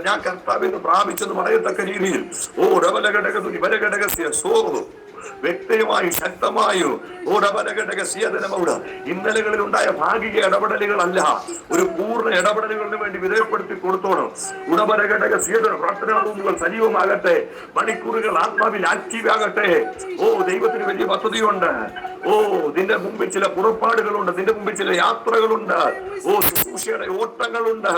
ഞാൻ കർത്താവിന് പ്രാപിച്ചെന്ന് പറയത്തക്ക രീതിയിൽ വ്യക്തമായും ശക്തമായും ഇന്നലകളിൽ ഉണ്ടായ ഭാഗിക ഇടപെടലുകളല്ല, ഒരു പൂർണ്ണ ഇടപെടലുകളിന് വേണ്ടി വിധേയപ്പെടുത്തി കൊടുത്തോണം. പ്രാർത്ഥനാ റൂമുകൾ സജീവമാകട്ടെ. മണിക്കൂറുകൾ ആത്മാവിൽ ആക്റ്റീവ് ആകട്ടെ. ദൈവത്തിന് വലിയ പദ്ധതിയുണ്ട്. നിന്റെ മുമ്പിൽ ചില പുറപ്പാടുകളുണ്ട്. നിന്റെ മുമ്പിൽ ചില യാത്രകളുണ്ട്. ശുശ്രൂഷയുടെ ഓട്ടങ്ങളുണ്ട്.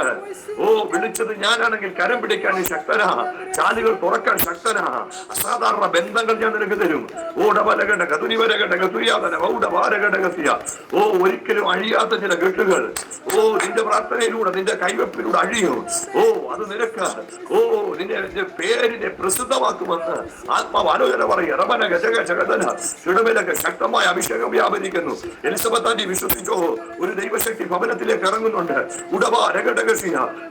വിളിച്ചത് ഞാനാണെങ്കിൽ കരം പിടിക്കാൻ ശക്തനാ. ചാലുകൾ തുറക്കാൻ ശക്തനാ. അസാധാരണ ബന്ധങ്ങൾ ഞാൻ നിനക്ക് തരും. ഒരിക്കലും അഴിയാത്ത ചില കെട്ടുകൾ നിന്റെ പ്രാർത്ഥനയിലൂടെ, നിന്റെ കൈവെപ്പിലൂടെ അഴിയും. അത് നിനക്ക് നിന്റെ പേരിനെ പ്രസിദ്ധമാക്കുമെന്ന് ആത്മാവ് ആലോചന പറയുക. ശക്തമായ അഭിഷേകം വ്യാപരിക്കുന്നു. Elizabeth anti വിശ്വസിച്ചോ? ഒരു ദൈവശക്തി ഭവനത്തിലേക്ക് ഇറങ്ങുന്നുണ്ട്.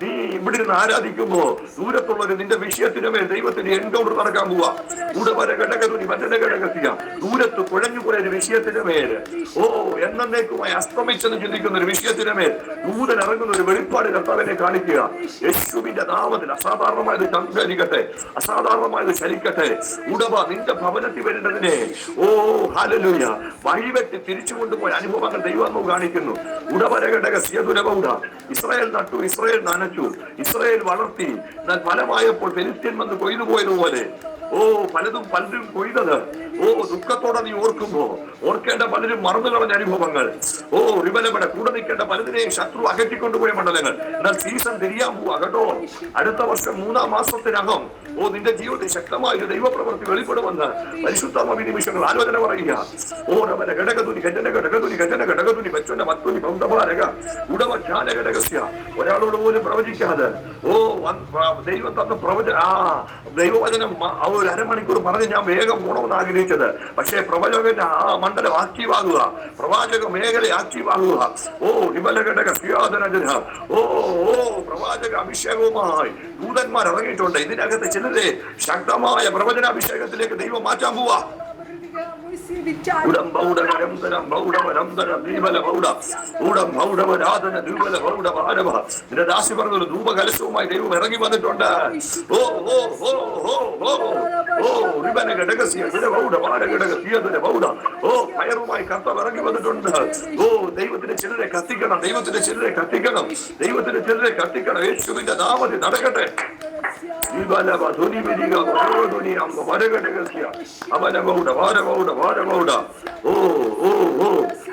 നീ ഇവിടെ നിന്ന് ആരാധിക്കുമ്പോ ദൂരത്തുള്ളവര് നിന്റെ വിഷയത്തിന് മേൽ ദൈവത്തിന്റെ എൻകൗണ്ടർ നടക്കാൻ പോവാ. ദൂരത്ത് കുഴഞ്ഞുപോയ ഒരു വിഷയത്തിന് മേൽ എന്നേക്കുമായി അസ്തമിച്ചെന്ന് ചിന്തിക്കുന്ന ഒരു വിഷയത്തിന് മേൽ ദൂതൻ ഇറങ്ങുന്ന ഒരു വെളിപ്പാട് കർത്താവിനെ കാണിക്കുക. യേശുവിന്റെ നാമത്തിൽ അസാധാരണമായത് സംസാരിക്കട്ടെ, അസാധാരണമായത് ചലിക്കട്ടെ. നിന്റെ ഭവനത്തിൽ വരുന്നതിനെ ഹല്ലേലൂയ വഴിവെട്ടി തിരിച്ചു കൊണ്ടുപോയ അനുഭവങ്ങൾ ദൈവം കാണിക്കുന്നു. ഇസ്രായേൽ നട്ടു, ഇസ്രായേൽ നനച്ചു, ഇസ്രായേൽ വളർത്തി. എന്നാൽ ഫലമായപ്പോൾ ഫെലിസ്ത്യൻ വന്ന് കൊയ്തുപോയതുപോലെ പലരും കൊയ്തത് ദുഃഖത്തോടെ നീ ഓർക്കുമ്പോ ഓർക്കേണ്ട പലരും മറന്നു കളഞ്ഞ അനുഭവങ്ങൾ. റിബലപടെ കൂടെ നിൽക്കേണ്ട പലതിനെയും ശത്രു അകറ്റിക്കൊണ്ടുപോയ മണ്ഡലങ്ങൾ. എന്നാൽ സീസൺ തിരിയാൻ പോവാ കേട്ടോ. അടുത്ത വർഷം 3-ാം മാസത്തിനകം നിന്റെ ജീവിതത്തിൽ ശക്തമായ ഒരു ദൈവപ്രവൃത്തി വെളിപ്പെടുമെന്ന് പരിശുദ്ധാത്മാവ് നിമിഷങ്ങൾ ആലോചന പറയുക. ഒരാളോട് പോലും പ്രവചിക്കാതെ ദൈവം തന്ന ദൈവവചനം ഒരു അരമണിക്കൂർ പറഞ്ഞ് ഞാൻ വേഗം പോണമെന്ന് ആഗ്രഹിച്ചത്. പക്ഷേ പ്രവചകന്റെ ആ മണ്ഡലം ആക്റ്റീവാകുക, പ്രവാചക മേഖല ആക്റ്റീവാകുക. പ്രവാചക അഭിഷേകവുമായി ദൂതന്മാർ ഇറങ്ങിയിട്ടുണ്ട്. ഇതിനകത്ത് ചിലരെ ശക്തമായ പ്രവചനാഭിഷേകത്തിലേക്ക് ദൈവം മാറ്റാൻ പോവാ. നിന്റെ ദാസി പറഞ്ഞൊരു ധൂപകലശവുമായി ദൈവം ഇറങ്ങി വന്നിട്ടുണ്ട്. ഓ ഓ ഓ ഓ ഓ ഓ ഓ ഫയറുമായി കർത്താവ് ഇറങ്ങി വന്നിട്ടുണ്ട്. ഓ ദൈവത്തിന്റെ ചിലരെ കത്തിക്കണം, ദൈവത്തിന്റെ ചിലരെ കത്തിക്കണം, ദൈവത്തിന്റെ ചിലരെ കത്തിക്കണം. യേശുവിന്റെ നാമത്തിൽ നടക്കട്ടെ.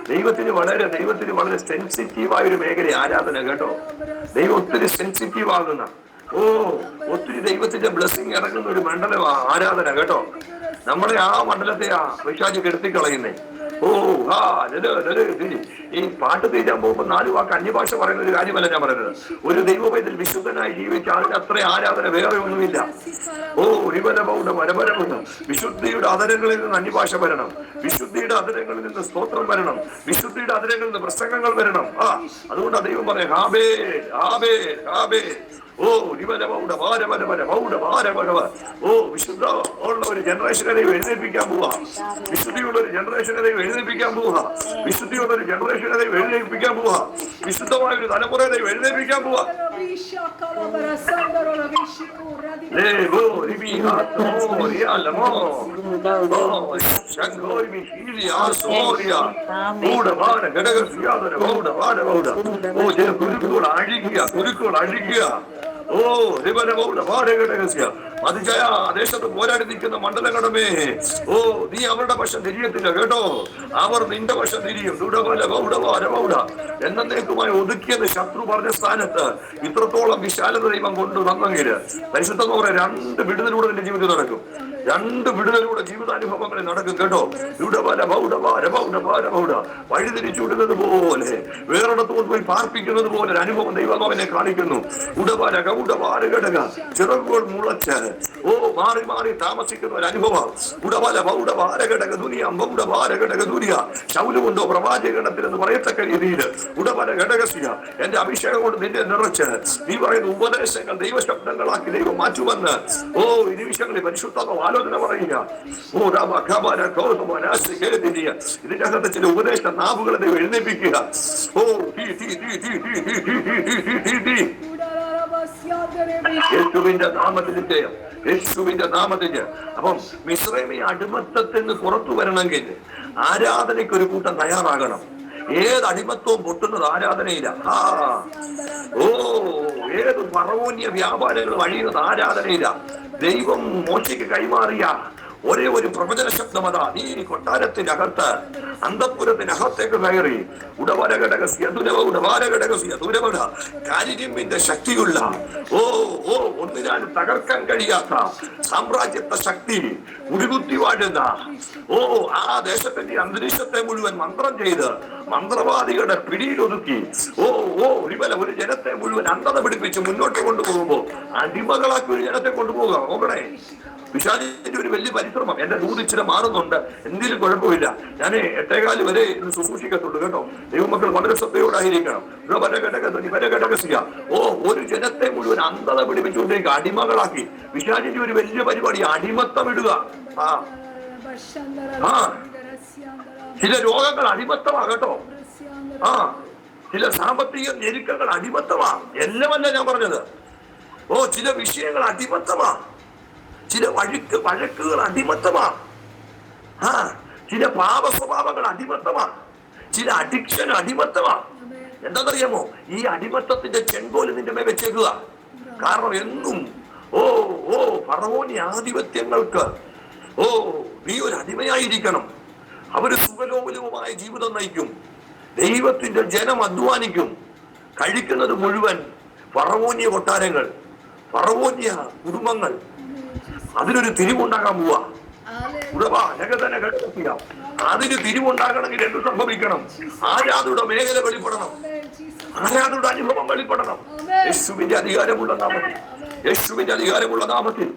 ദൈവത്തിന് വളരെ സെൻസിറ്റീവായ ഒരു മേഖല ആരാധന കേട്ടോ. ദൈവം ഒത്തിരി സെൻസിറ്റീവ് ആകുന്ന, ഒത്തിരി ദൈവത്തിന്റെ ബ്ലെസ്സിങ് ഇറങ്ങുന്ന ഒരു മണ്ഡലമാ ആരാധന കേട്ടോ. നമ്മളെ ആ മണ്ഡലത്തെ പിശാച് കെടുത്തിക്കളയുന്നേ. ഈ പാട്ട് തീരാൻ പോകുമ്പോൾ 4 വാക്ക് അന്യഭാഷ പറയുന്ന ഒരു കാര്യമല്ല ഞാൻ പറയുന്നത്. ഒരു ദൈവപൈതൽ വിശുദ്ധനായി ജീവിച്ച ആളിന് അത്ര ആരാധന വേറെ ഒന്നുമില്ല. വിശുദ്ധിയുടെ അതരങ്ങളിൽ നിന്ന് അന്യഭാഷ വരണം, വിശുദ്ധിയുടെ അതരങ്ങളിൽ നിന്ന് സ്തോത്രം വരണം, വിശുദ്ധിയുടെ അതരങ്ങളിൽ നിന്ന് പ്രസംഗങ്ങൾ വരണം. അതുകൊണ്ടാണ് ദൈവം പറയാം, ഹാബേ ഹാബേ ഹാബേ. വിശുദ്ധ ഉള്ള ഒരു ജനറേഷനെ എഴുന്നേൽപ്പിക്കാൻ പോവാ, വിശുദ്ധിയുള്ള ഒരു ജനറേഷനെ എഴുന്നേൽപ്പിക്കാൻ പോവാ, വിശുദ്ധിയുള്ള ഒരു ജനറേഷനെ എഴുന്നേൽപ്പിക്കാൻ പോവാ, വിശുദ്ധമായ ഒരു തലമുറയെ എഴുന്നേൽപ്പിക്കാൻ പോവാ. കുരുക്കുകൾ അഴിക്കുക. ദേശത്ത് പോരാടി നിൽക്കുന്ന മണ്ഡലങ്ങളമേ, നീ അവരുടെ പക്ഷം തിരിയത്തില്ല കേട്ടോ. അവർ നിന്റെ പക്ഷം തിരിയും. എന്നേക്കുമായി ഒതുക്കിയത് ശത്രു പറഞ്ഞ സ്ഥാനത്ത് ഇത്രത്തോളം വിശാലത ദൈവം കൊണ്ടു വന്നെങ്കിൽ പരിശുദ്ധം എന്ന് പറയാം, 2 വിടുതലൂടെ നിന്റെ ജീവിതം നടക്കും. 2 വിടുതലൂടെ ജീവിതാനുഭവങ്ങളിൽ നടക്കും കേട്ടോ. വഴിതിരിച്ചു വിടുന്നത് പോലെ, വേറൊരിടത്ത് കൊണ്ടുപോയി പാർപ്പിക്കുന്നത് പോലെ ഒരു അനുഭവം ദൈവം അവനെ കാണിക്കുന്നു. ചിറകുകൾ മുളച്ച് മാറി മാറി താമസിക്കുന്ന ഒരു അനുഭവം. ശൗലുകൊണ്ടോ പ്രവാചകണത്തിൽ എന്ന് പറയത്തക്ക രീതിയിൽ എന്റെ അഭിഷേകം കൊണ്ട് നിന്നെ നിറച്ച് നീ പറയുന്ന ഉപദേശങ്ങൾ ദൈവശബ്ദങ്ങളാക്കി ദൈവം മാറ്റുമെന്ന് ഈ നിമിഷങ്ങളിൽ പരിശുദ്ധാത്മ ആലോചന പറയുക. ഇതിന്റെ അകത്ത് ചില ഉപദേശ നാവുകളെ ദൈവം എഴുന്നേൽപ്പിക്കുക. യേശുവിന്റെ നാമത്തിന്റെ യേശുവിന്റെ നാമത്തിന്. അപ്പം മിസ്രൈമി അടിമത്തത്തിൽ നിന്ന് പുറത്തു വരണമെങ്കിൽ ആരാധനയ്ക്ക് ഒരു കൂട്ടം തയ്യാറാകണം. ഏത് അടിമത്വവും പൊട്ടുന്നത് ആരാധനയില്ല. ഏത് ഫറവോന്യ വ്യാപാരങ്ങളും അഴിയുന്നത് ആരാധനയില്ല. ദൈവം മോശയ്ക്ക് കൈമാറിയ ഒരേ ഒരു പ്രവചന ശബ്ദം അതാ, നീ കൊട്ടാരത്തിനകത്ത് അന്തഃപുരത്തിനകത്തേക്ക് കയറി കാരിരിമ്പിന്റെ ശക്തിയുള്ള ഒന്നിനാലും തകർക്കാൻ കഴിയാത്ത സാമ്രാജ്യത്തെ ശക്തി ഉരുകുത്തി വാഴുന്ന ആ ദേശത്തിന്റെ അന്തരീക്ഷത്തെ മുഴുവൻ മന്ത്രം ചെയ്ത് മന്ത്രവാദികളുടെ പിടിയിലൊതുക്കി ഒരു ജനത്തെ മുഴുവൻ അന്ധത പിടിപ്പിച്ച് മുന്നോട്ട് കൊണ്ടുപോകുമ്പോ അടിമകളാക്കി ഒരു ജനത്തെ കൊണ്ടുപോകുക. നോക്കണേ, പിശാചിന്റെ ഒരു വലിയ പരിശ്രമം. എന്റെ ദൂതിച്ചിട്ട് മാറുന്നുണ്ട്, എന്തെങ്കിലും കുഴപ്പമില്ല. ഞാൻ 8:15 വരെ ഇന്ന് ശുശ്രൂഷിക്കത്തുള്ളൂ കേട്ടോ. ദൈവമക്കൾ വളരെ ശ്രദ്ധയോടായിരിക്കണം. ഒരു ജനത്തെ മുഴുവൻ അന്ധത പിടിപ്പിച്ചുകൊണ്ടേക്ക് അടിമകളാക്കി പിശാചിന്റെ ഒരു വലിയ പരിപാടി അടിമത്തം ഇടുക. ചില രോഗങ്ങൾ അടിമത്തമാ കേട്ടോ. ചില സാമ്പത്തിക ഞെരുക്കങ്ങൾ അടിമത്തമാ. എല്ലാമല്ല ഞാൻ പറഞ്ഞത്. ചില വിഷയങ്ങൾ അടിമത്തമാ. ചില വഴക്കുകൾ അടിമത്തമാ. ചില പാപ സ്വഭാവങ്ങൾ അടിമത്തമാ. ചില അഡിക്ഷൻ അടിമത്തമാ. എന്താണെന്നറിയാമോ? ഈ അടിമത്തത്തിന്റെ ചെങ്കോല് നിന്റെ മേൽ വെച്ചേക്കുക. കാരണം എന്നും ഫറവോന്യ ആധിപത്യങ്ങൾക്ക് നീ ഒരു അടിമയായിരിക്കണം. അവര് സുഖലോപലവുമായ ജീവിതം നയിക്കും. ദൈവത്തിന്റെ ജനം അധ്വാനിക്കും. കഴിക്കുന്നത് മുഴുവൻ ഫറവോന്യ കൊട്ടാരങ്ങൾ, ഫറവോന്യ കുടുംബങ്ങൾ. അതിനൊരു തിരിവുണ്ടാകാൻ പോവാ. അതിന് തിരിവുണ്ടാകണമെങ്കിൽ എന്ത് സംഭവിക്കണം? ആരാധയുടെ മേഖല വെളിപ്പെടണം, ആരാധയുടെ അനുഭവം വെളിപ്പെടണം. യേശുവിന്റെ അധികാരമുള്ള നാമത്തിൽ, യേശുവിന്റെ അധികാരമുള്ള നാമത്തിൽ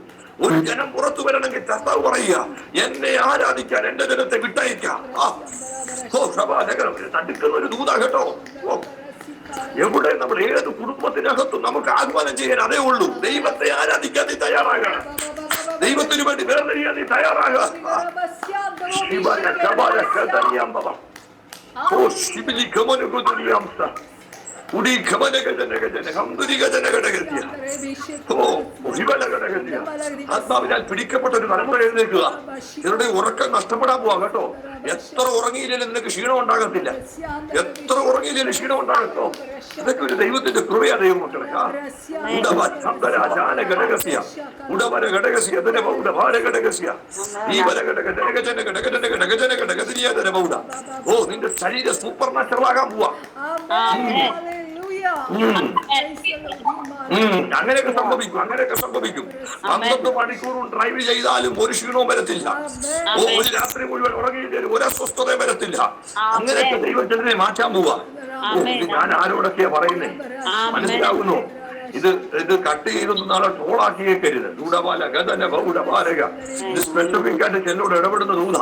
ഒരു ജനം പുറത്തു വരണമെങ്കിൽ കർത്താവ് പറയുക, എന്നെ ആരാധിക്കാൻ എന്റെ ജനത്തെ വിട്ടയക്കാം. തടുക്കുന്ന ഒരു ദൂത കേട്ടോ. എവിടെ നമ്മൾ ഏത് കുടുംബത്തിനകത്തും നമുക്ക് ആഹ്വാനം ചെയ്യാൻ അതേ ഉള്ളൂ. ദൈവത്തെ ആരാധിക്കാൻ നീ തയ്യാറാകണം. ദൈവത്തിന് വേണ്ടി വേർതിരിയാൻ നീ തയ്യാറാകുക. ഓ ശിബിലി ഗമനുഗുദുരിയാംസ ഉടി ഗമനഗജനഗജന ഹംദുരിഗജനഗടഗതിയ ഓ ഒഴിവലഗടഗതിയ. ആത്മാവിനാൽ പിടിക്കപ്പെട്ട ഒരു തലമുറ എഴുന്നേൽക്കുക. ഇവരുടെ ഉറക്കം നഷ്ടപ്പെടാൻ പോവാ കേട്ടോ. എത്ര ഉറങ്ങിയില്ലെങ്കിലും നിനക്ക് ക്ഷീണം ഉണ്ടാകത്തില്ല. എത്ര ഉറങ്ങിയില്ലെങ്കിലും ക്ഷീണം ഉണ്ടാകട്ടോ. അതൊക്കെ ഒരു ദൈവത്തിന്റെ കൃപയാ. ദൈവം മക്കളെ ഉടവര ഘടകസ്യ ഘടകസ്യ ഈ ഓ നിന്റെ ശരീരം സൂപ്പർ നാച്ചുറൽ ആകാൻ പോവാ. അങ്ങനെയൊക്കെ സംഭവിക്കും. 12 മണിക്കൂറും ഡ്രൈവ് ചെയ്താലും ഒരു ക്ഷീണവും വരത്തില്ല. ഒരു രാത്രി മുഴുവൻ ഉറങ്ങിയില്ലേലും ഒരു അസ്വസ്ഥതയും വരത്തില്ല. അങ്ങനെയൊക്കെ ദൈവത്തിനെ മാറ്റാൻ പോവാ. ഞാൻ ആരോടൊക്കെയാ പറയുന്നേ മനസ്സിലാകുന്നു. ഇത് കട്ട് ചെയ്തൊന്നും നാളെ ട്രോളാക്കിയേക്കരുത്. ദൂടപാല ഗതന ബൗഡപാലക ഇത് സ്പെസിഫിക് ആയിട്ട് എന്നോട് ഇടപെടുന്ന ദൂത.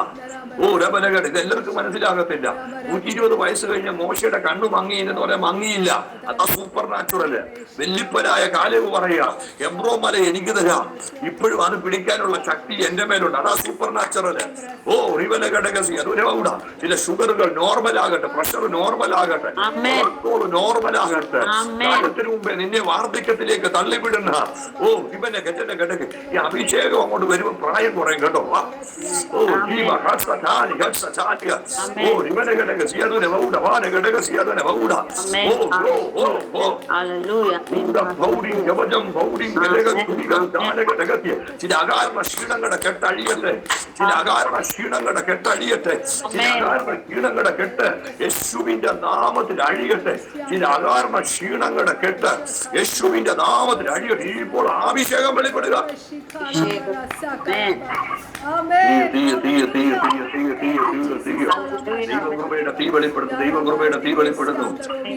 ഓ രബലകട് ഇത് എല്ലാവർക്കും മനസ്സിലാകത്തില്ല. 120 വയസ്സ് കഴിഞ്ഞ മോശയുടെ കണ്ണു മങ്ങിയെന്ന് പറയാൻ മങ്ങിയില്ല. അതാ സൂപ്പർ നാച്ചുറല്. വെല്ലിപ്പനായ കാലേവ് പറയുക എബ്രോ മല എനിക്ക് തരാം. ഇപ്പോഴും അത് പിടിക്കാനുള്ള ശക്തി എന്റെ മേലുണ്ട്. അതാ സൂപ്പർ നാച്ചുറല്. ഓ റിവല ഘടകസി അതൊരു ബൗഡ. ചില ഷുഗറുകൾ നോർമൽ ആകട്ടെ, പ്രഷർ നോർമൽ ആകട്ടെ, നോർമൽ ആകട്ടെ. കാലത്തിന് മുമ്പേ നിന്നെ വാർദ്ധക്യത്തിലേക്ക് തള്ളിവിടുന്ന ഓ ഇവന്റെ ഗജന ഘടക ഈ അഭിഷേകം അങ്ങോട്ട് വരുമ്പോ പ്രായം കുറയും കേട്ടോ. ഓ ജീവ ഓ ഇവനെ ഘടക സിയതുനെ ബൗഡ വാന ഘടക സിയതുനെ ബൗഡ ഓ ഓ ഓ ഓ ബൗഡിങ് ജവജം ബൗഡിങ് ഘടക തുണികൾ ദാന ഘടകത്തി ചില അകാരണ ക്ഷീണങ്ങളുടെ കെട്ടഴിയട്ടെ. ചില അകാരണ ക്ഷീണങ്ങളുടെ കെട്ടഴിയട്ടെ. ചില അകാരണ ക്ഷീണങ്ങളുടെ കെട്ട് യേശുവിന്റെ നാമത്തിൽ അഴിയട്ടെ. ചില അകാരണ ക്ഷീണങ്ങളുടെ കെട്ട് യേശുവിന്റെ നാമത്തിൽ അഴിയട്ടെ. ഇപ്പോൾ അഭിഷേകം വെളിപ്പെടുക. ദൈവകൃപയുടെ തീ വെളിപ്പെടുന്നു. ദൈവകൃപയുടെ തീ വെളിപ്പെടുന്നു.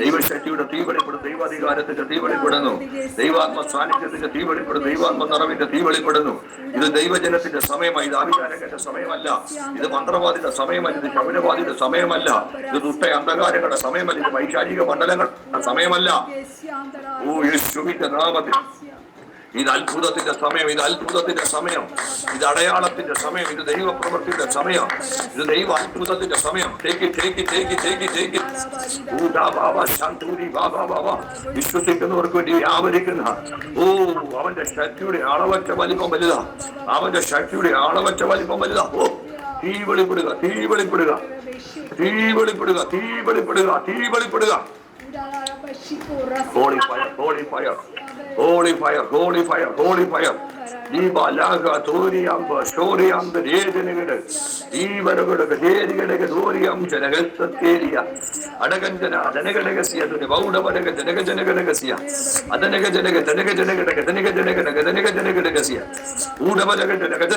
ദൈവശക്തിയുടെ തീ വെളിപ്പെടുന്നു. ദൈവാധികാരത്തിന്റെ തീ വെളിപ്പെടുന്നു. ദൈവാത്മ സാന്നിധ്യത്തിന്റെ തീ വെളിപ്പെടുന്നു. ദൈവാത്മ നിറവിന്റെ തീ വെളിപ്പെടുന്നു. ഇത് ദൈവജനത്തിന്റെ സമയമായി. ഇത് ആഭിചാരകന്റെ സമയമല്ല. ഇത് മന്ത്രവാദിയുടെ സമയമല്ല. ഇത് ശൗനവാദിയുടെ സമയമല്ല. ഇത് ദുഷ്ട അന്ധകാരങ്ങളുടെ സമയമല്ല. ഇത് വൈശാചിക മണ്ഡലങ്ങളുടെ സമയമല്ല. ഓ യേശുവിന്റെ നാമത്തിൽ ഇത് അത്ഭുതത്തിന്റെ സമയം. ഇത് അത്ഭുതത്തിന്റെ സമയം. ഇത് അടയാളത്തിന്റെ സമയം. ഇത് ദൈവപ്രവൃത്തിയുടെ സമയം. ഇത് ദൈവ അത്ഭുതത്തിന്റെ സമയം. വിശ്വസിക്കുന്നവർക്ക് വേണ്ടി വ്യാപരിക്കുന്ന ഓ അവന്റെ ശക്തിയുടെ അളവറ്റ വലിപ്പം വലുതാ. അവന്റെ ശക്തിയുടെ അളവറ്റ വലിപ്പം വലുതാ. ഓ തീ വെളിപ്പെടുക, തീ വെളിപ്പെടുക, തീ വെളിപ്പെടുക, തീ വെളിപ്പെടുക, തീ വെളിപ്പെടുക. Holy fire, holy fire, holy fire, holy fire, holy fire. Dibalaga Toriamba, Storiam, the Degenegate, Divaragada, Degenegate, Doriam, Genagasteria, Adagantana, the Negagasia, the Bauda, the Negaganagasia, Adanagaganega, the Negaganega, the Negaganega, the Negaganagasia, Udabadaga, the Negaganega,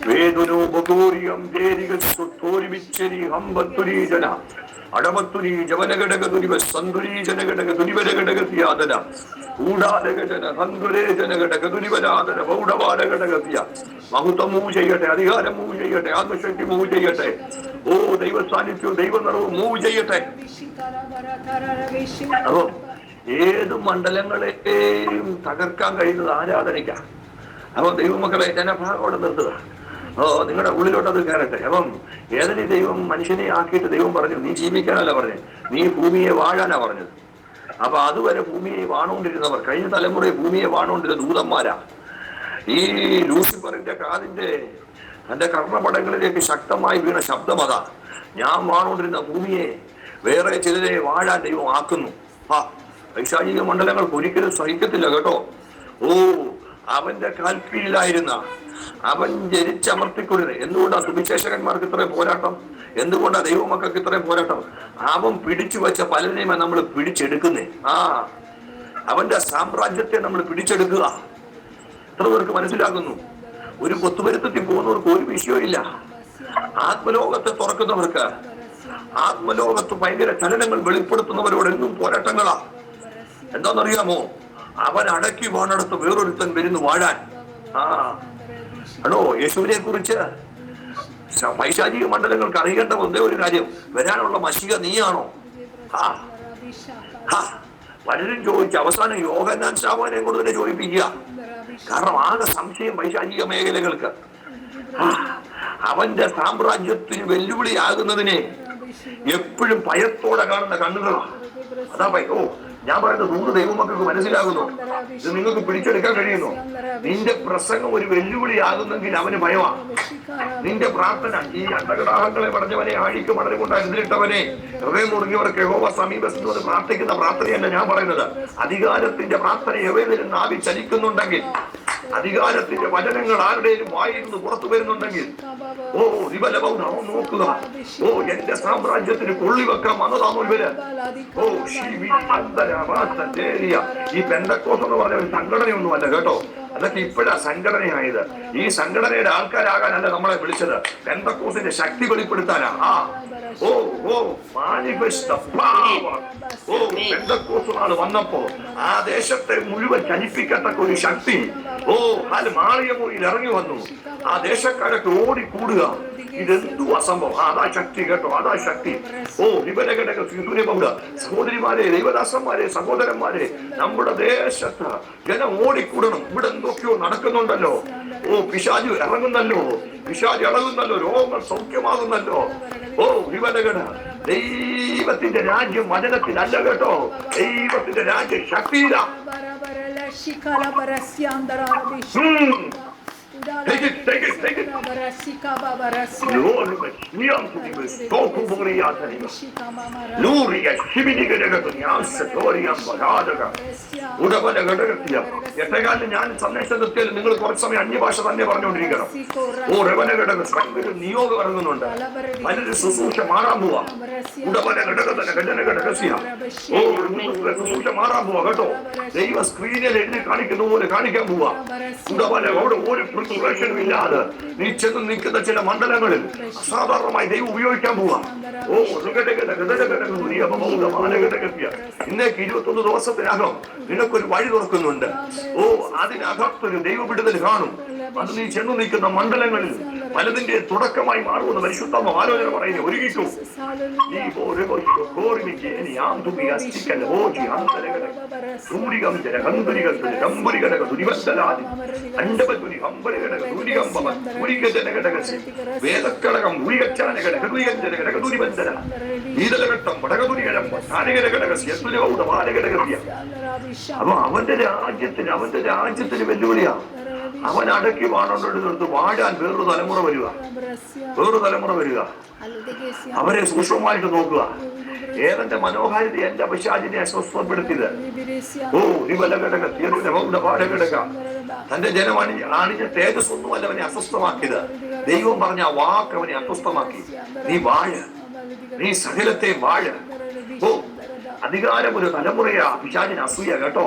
വേദനോ ബോരിയം ദേരികസ്തുരി വിച്ചരി ഹംബത്തുരി ജന അടമത്തുരി ജവനഘടകതുരി സന്തുരി ജനഘടകതുരി വരഘടകതിയാദന ഊഢാലഘടന ഹന്തുരേ ജനഘടകതുരി വരാദന ബൗഢവാലഘടകതിയ മഹത്വമൂ ചെയ്യട്ടെ, അധികാരമൂ ചെയ്യട്ടെ, ആത്മശക്തി മൂ ചെയ്യട്ടെ. ഓ ദൈവ സാന്നിധ്യവും ദൈവ നിറവും മൂ ചെയ്യട്ടെ. അപ്പോ ഏത് മണ്ഡലങ്ങളെയും തകർക്കാൻ കഴിയുന്നത് ആരാധനയ്ക്കാണ്. അപ്പൊ ദൈവമക്കളെ ജനഭാഗോടെ നിർത്തുക. ഓ നിങ്ങളുടെ ഉള്ളിലോട്ട് അത് കയറട്ടെ. അപ്പം ഏതൊരു ദൈവം മനുഷ്യനെ ആക്കിയിട്ട് ദൈവം പറഞ്ഞു നീ ജീവിക്കാനല്ല പറഞ്ഞത്, നീ ഭൂമിയെ വാഴാനാ പറഞ്ഞത്. അപ്പൊ അതുവരെ ഭൂമിയെ വാണുകൊണ്ടിരുന്നവർ, കഴിഞ്ഞ തലമുറയെ ഭൂമിയെ വാണുകൊണ്ടിരുന്ന ദൂതന്മാരാ. ഈ ലൂസിഫറിന്റെ കാതിന്റെ തന്റെ കർണപടങ്ങളിലേക്ക് ശക്തമായി വീണ ശബ്ദം അതാ. ഞാൻ വാണുകൊണ്ടിരുന്ന ഭൂമിയെ വേറെ ചിലരെ വാഴാൻ ദൈവം ആക്കുന്നു. വൈശാചിക മണ്ഡലങ്ങൾക്ക് ഒരിക്കലും സഹിക്കത്തില്ല കേട്ടോ. ഓ അവന്റെ കാൽക്കീഴിലായിരുന്ന അവൻ ജനിച്ചമർത്തിക്കൊടുന്നത്. എന്തുകൊണ്ടാണ് സുവിശേഷകന്മാർക്ക് ഇത്രയും പോരാട്ടം? എന്തുകൊണ്ടാണ് ദൈവമക്കൾക്ക് ഇത്രയും പോരാട്ടം? അവൻ പിടിച്ചു വെച്ച പലരെയും നമ്മൾ പിടിച്ചെടുക്കുന്നേ. അവന്റെ സാമ്രാജ്യത്തെ നമ്മൾ പിടിച്ചെടുക്കുക. എത്ര പേർക്ക് മനസ്സിലാകുന്നു? ഒരു കൊത്തുവരുത്തത്തിൽ പോകുന്നവർക്ക് ഒരു വിഷയമില്ല. ആത്മലോകത്തെ തുറക്കുന്നവർക്ക്, ആത്മലോകത്ത് ഭയങ്കര ചലനങ്ങൾ വെളിപ്പെടുത്തുന്നവരോട് എന്നും പോരാട്ടങ്ങളാ. എന്താണെന്നറിയാമോ? അവൻ അടക്കി വാണടത്ത് വേറൊരുത്തൻ വരുന്നു വാഴാൻ. ആണോ? യേശുവിനെ കുറിച്ച് പൈശാചിക മണ്ഡലങ്ങൾക്ക് അറിയേണ്ട ഒന്നേ ഒരു കാര്യം, വരാനുള്ള മഷിക നീയാണോ? ആ പലരും ചോദിച്ചു. അവസാനം യോഹന്നാൻ സ്നാപകനെ കൊണ്ട് തന്നെ ചോദിപ്പിക്കുക. കാരണം ആകെ സംശയം പൈശാചിക മേഖലകൾക്ക്. അവന്റെ സാമ്രാജ്യത്തിന് വെല്ലുവിളിയാകുന്നതിനെ എപ്പോഴും ഭയത്തോടെ കാണുന്ന കണ്ണുകളാണ്. അതാ ഞാൻ പറയുന്നത് 100 ദൈവമക്കൾക്ക് മനസ്സിലാകുന്നു, ഇത് നിങ്ങൾക്ക് പിടിച്ചെടുക്കാൻ കഴിയുന്നു. നിന്റെ പ്രസംഗം ഒരു വെല്ലുവിളിയാകുന്നെങ്കിൽ അവന് ഭയമാണ്. നിന്റെ പ്രാർത്ഥന, ഈ അണ്ടകടാഹങ്ങളെ പറഞ്ഞവനെ, ആഴിക്ക് മണൽ കൊണ്ട് അരുതിട്ടവനെ, ഹൃദയം മുറുകിയവർക്ക് യഹോവ സമീപത്ത് പ്രാർത്ഥിക്കുന്ന പ്രാർത്ഥനയല്ല ഞാൻ പറയുന്നത്. അധികാരത്തിന്റെ പ്രാർത്ഥന എവരിലും നാവി ചലിക്കുന്നുണ്ടെങ്കിൽ, അധികാരത്തിന്റെ വചനങ്ങൾ ആരുടെയും വായിൽ നിന്ന് പുറത്തു വരുന്നുണ്ടെങ്കിൽ, നോക്കുക, എന്റെ സാമ്രാജ്യത്തിന് കൊള്ളിവെക്കാൻ വന്നതാണോ ഇവര്? ഈ പെന്തക്കോസ് എന്ന് പറഞ്ഞ ഒരു സംഘടനയൊന്നും അല്ല കേട്ടോ. അതൊക്കെ ഇപ്പോഴാ സംഘടനയായത്. ഈ സംഘടനയുടെ ആൾക്കാരാകാനല്ല നമ്മളെ വിളിച്ചത്, പെന്തക്കോസിന്റെ ശക്തി വെളിപ്പെടുത്താനാ. പെന്തക്കോസുനാൾ വന്നപ്പോ ആ ദേശത്തെ മുഴുവൻ ചലിപ്പിക്കത്തക്ക ഒരു ശക്തി മാളിയമൂരിൽ ഇറങ്ങി വന്നു. ആ ദേശക്കാരൊക്കെ ഓടിക്കൂടുക. ഇതെന്തു അസംഭവം! അതാ ശക്തി കേട്ടോ, അതാ ശക്തി. സഹോദരിമാരെ, ദൈവദാസന്മാരെ, സഹോദരന്മാരെ, നമ്മുടെ ദേശത്ത് ജനം ഓടിക്കൂടണം. ഇവിടെ എന്തൊക്കെയോ നടക്കുന്നുണ്ടല്ലോ. പിശാച് ഇറങ്ങുന്നല്ലോ, പിശാച് ഇളകുന്നല്ലോ, രോഗങ്ങൾ സൗഖ്യമാകുന്നല്ലോ. ദൈവത്തിന്റെ രാജ്യം വചനത്തിലല്ല കേട്ടോ, ദൈവത്തിന്റെ രാജ്യം ശക്തിയിലാണ്. Take it. ഞാൻ സന്ദേശം നിർത്തിയാൽ നിങ്ങൾ കുറച്ച് സമയം അന്യഭാഷ തന്നെ പറഞ്ഞുകൊണ്ടിരിക്കണം. നിയോഗം ഇറങ്ങുന്നുണ്ട്, അതിനൊരു ശുശ്രൂഷ മാറാൻ പോവാ. ശുശ്രൂഷ മാറാൻ പോവാ കേട്ടോ. ദൈവ സ്ക്രീനിൽ എഴുതി കാണിക്കുന്ന പോലെ കാണിക്കാൻ പോവാ. അവിടെ ഒരു ഇല്ലാതെ നീ ചെന്ന് നിൽക്കുന്ന ചില മണ്ഡലങ്ങളിൽ അസാധാരണമായി ദൈവം ഉപയോഗിക്കാൻ പോവാ. ഇന്നേക്ക് 21 ദിവസത്തിനകം നിനക്കൊരു വഴി തുറക്കുന്നുണ്ട്. അതിനകത്തൊരു ദൈവ വിടുതൽ കാണും. അത് നീ ചെന്നു നിൽക്കുന്ന മണ്ഡലങ്ങളിൽ പലതിന്റെ തുടക്കമായി മാറുമെന്ന് പരിശുദ്ധ ആലോചന പറയുന്നു. ഒരുങ്ങിക്കൂ. വേദക്കടകം അപ്പൊ അവന്റെ രാജ്യത്തിന് വെല്ലുവിളിയാ. അവൻ അടക്കി വാണോണ്ടെടുത്ത് വാഴാൻ വേറൊരു തലമുറ വരിക. അവരെ സൂക്ഷ്മമായിട്ട് നോക്കുക. ഏതെന്റെ മനോഹാരിത എന്റെ പിശാചിനെ അസ്വസ്ഥപ്പെടുത്തിയത്. തന്റെ ജനം അണിഞ്ഞ തേജസ് ഒന്നുമല്ല അവനെ അസ്വസ്ഥമാക്കിയത്. ദൈവം പറഞ്ഞ ആ വാക്ക് അവനെ അസ്വസ്ഥമാക്കി. നീ വാഴ, നീ സകലത്തെ വാഴ. അധികാരം ഒരു തലമുറയാ. പിശാചിന് അസൂയ കേട്ടോ.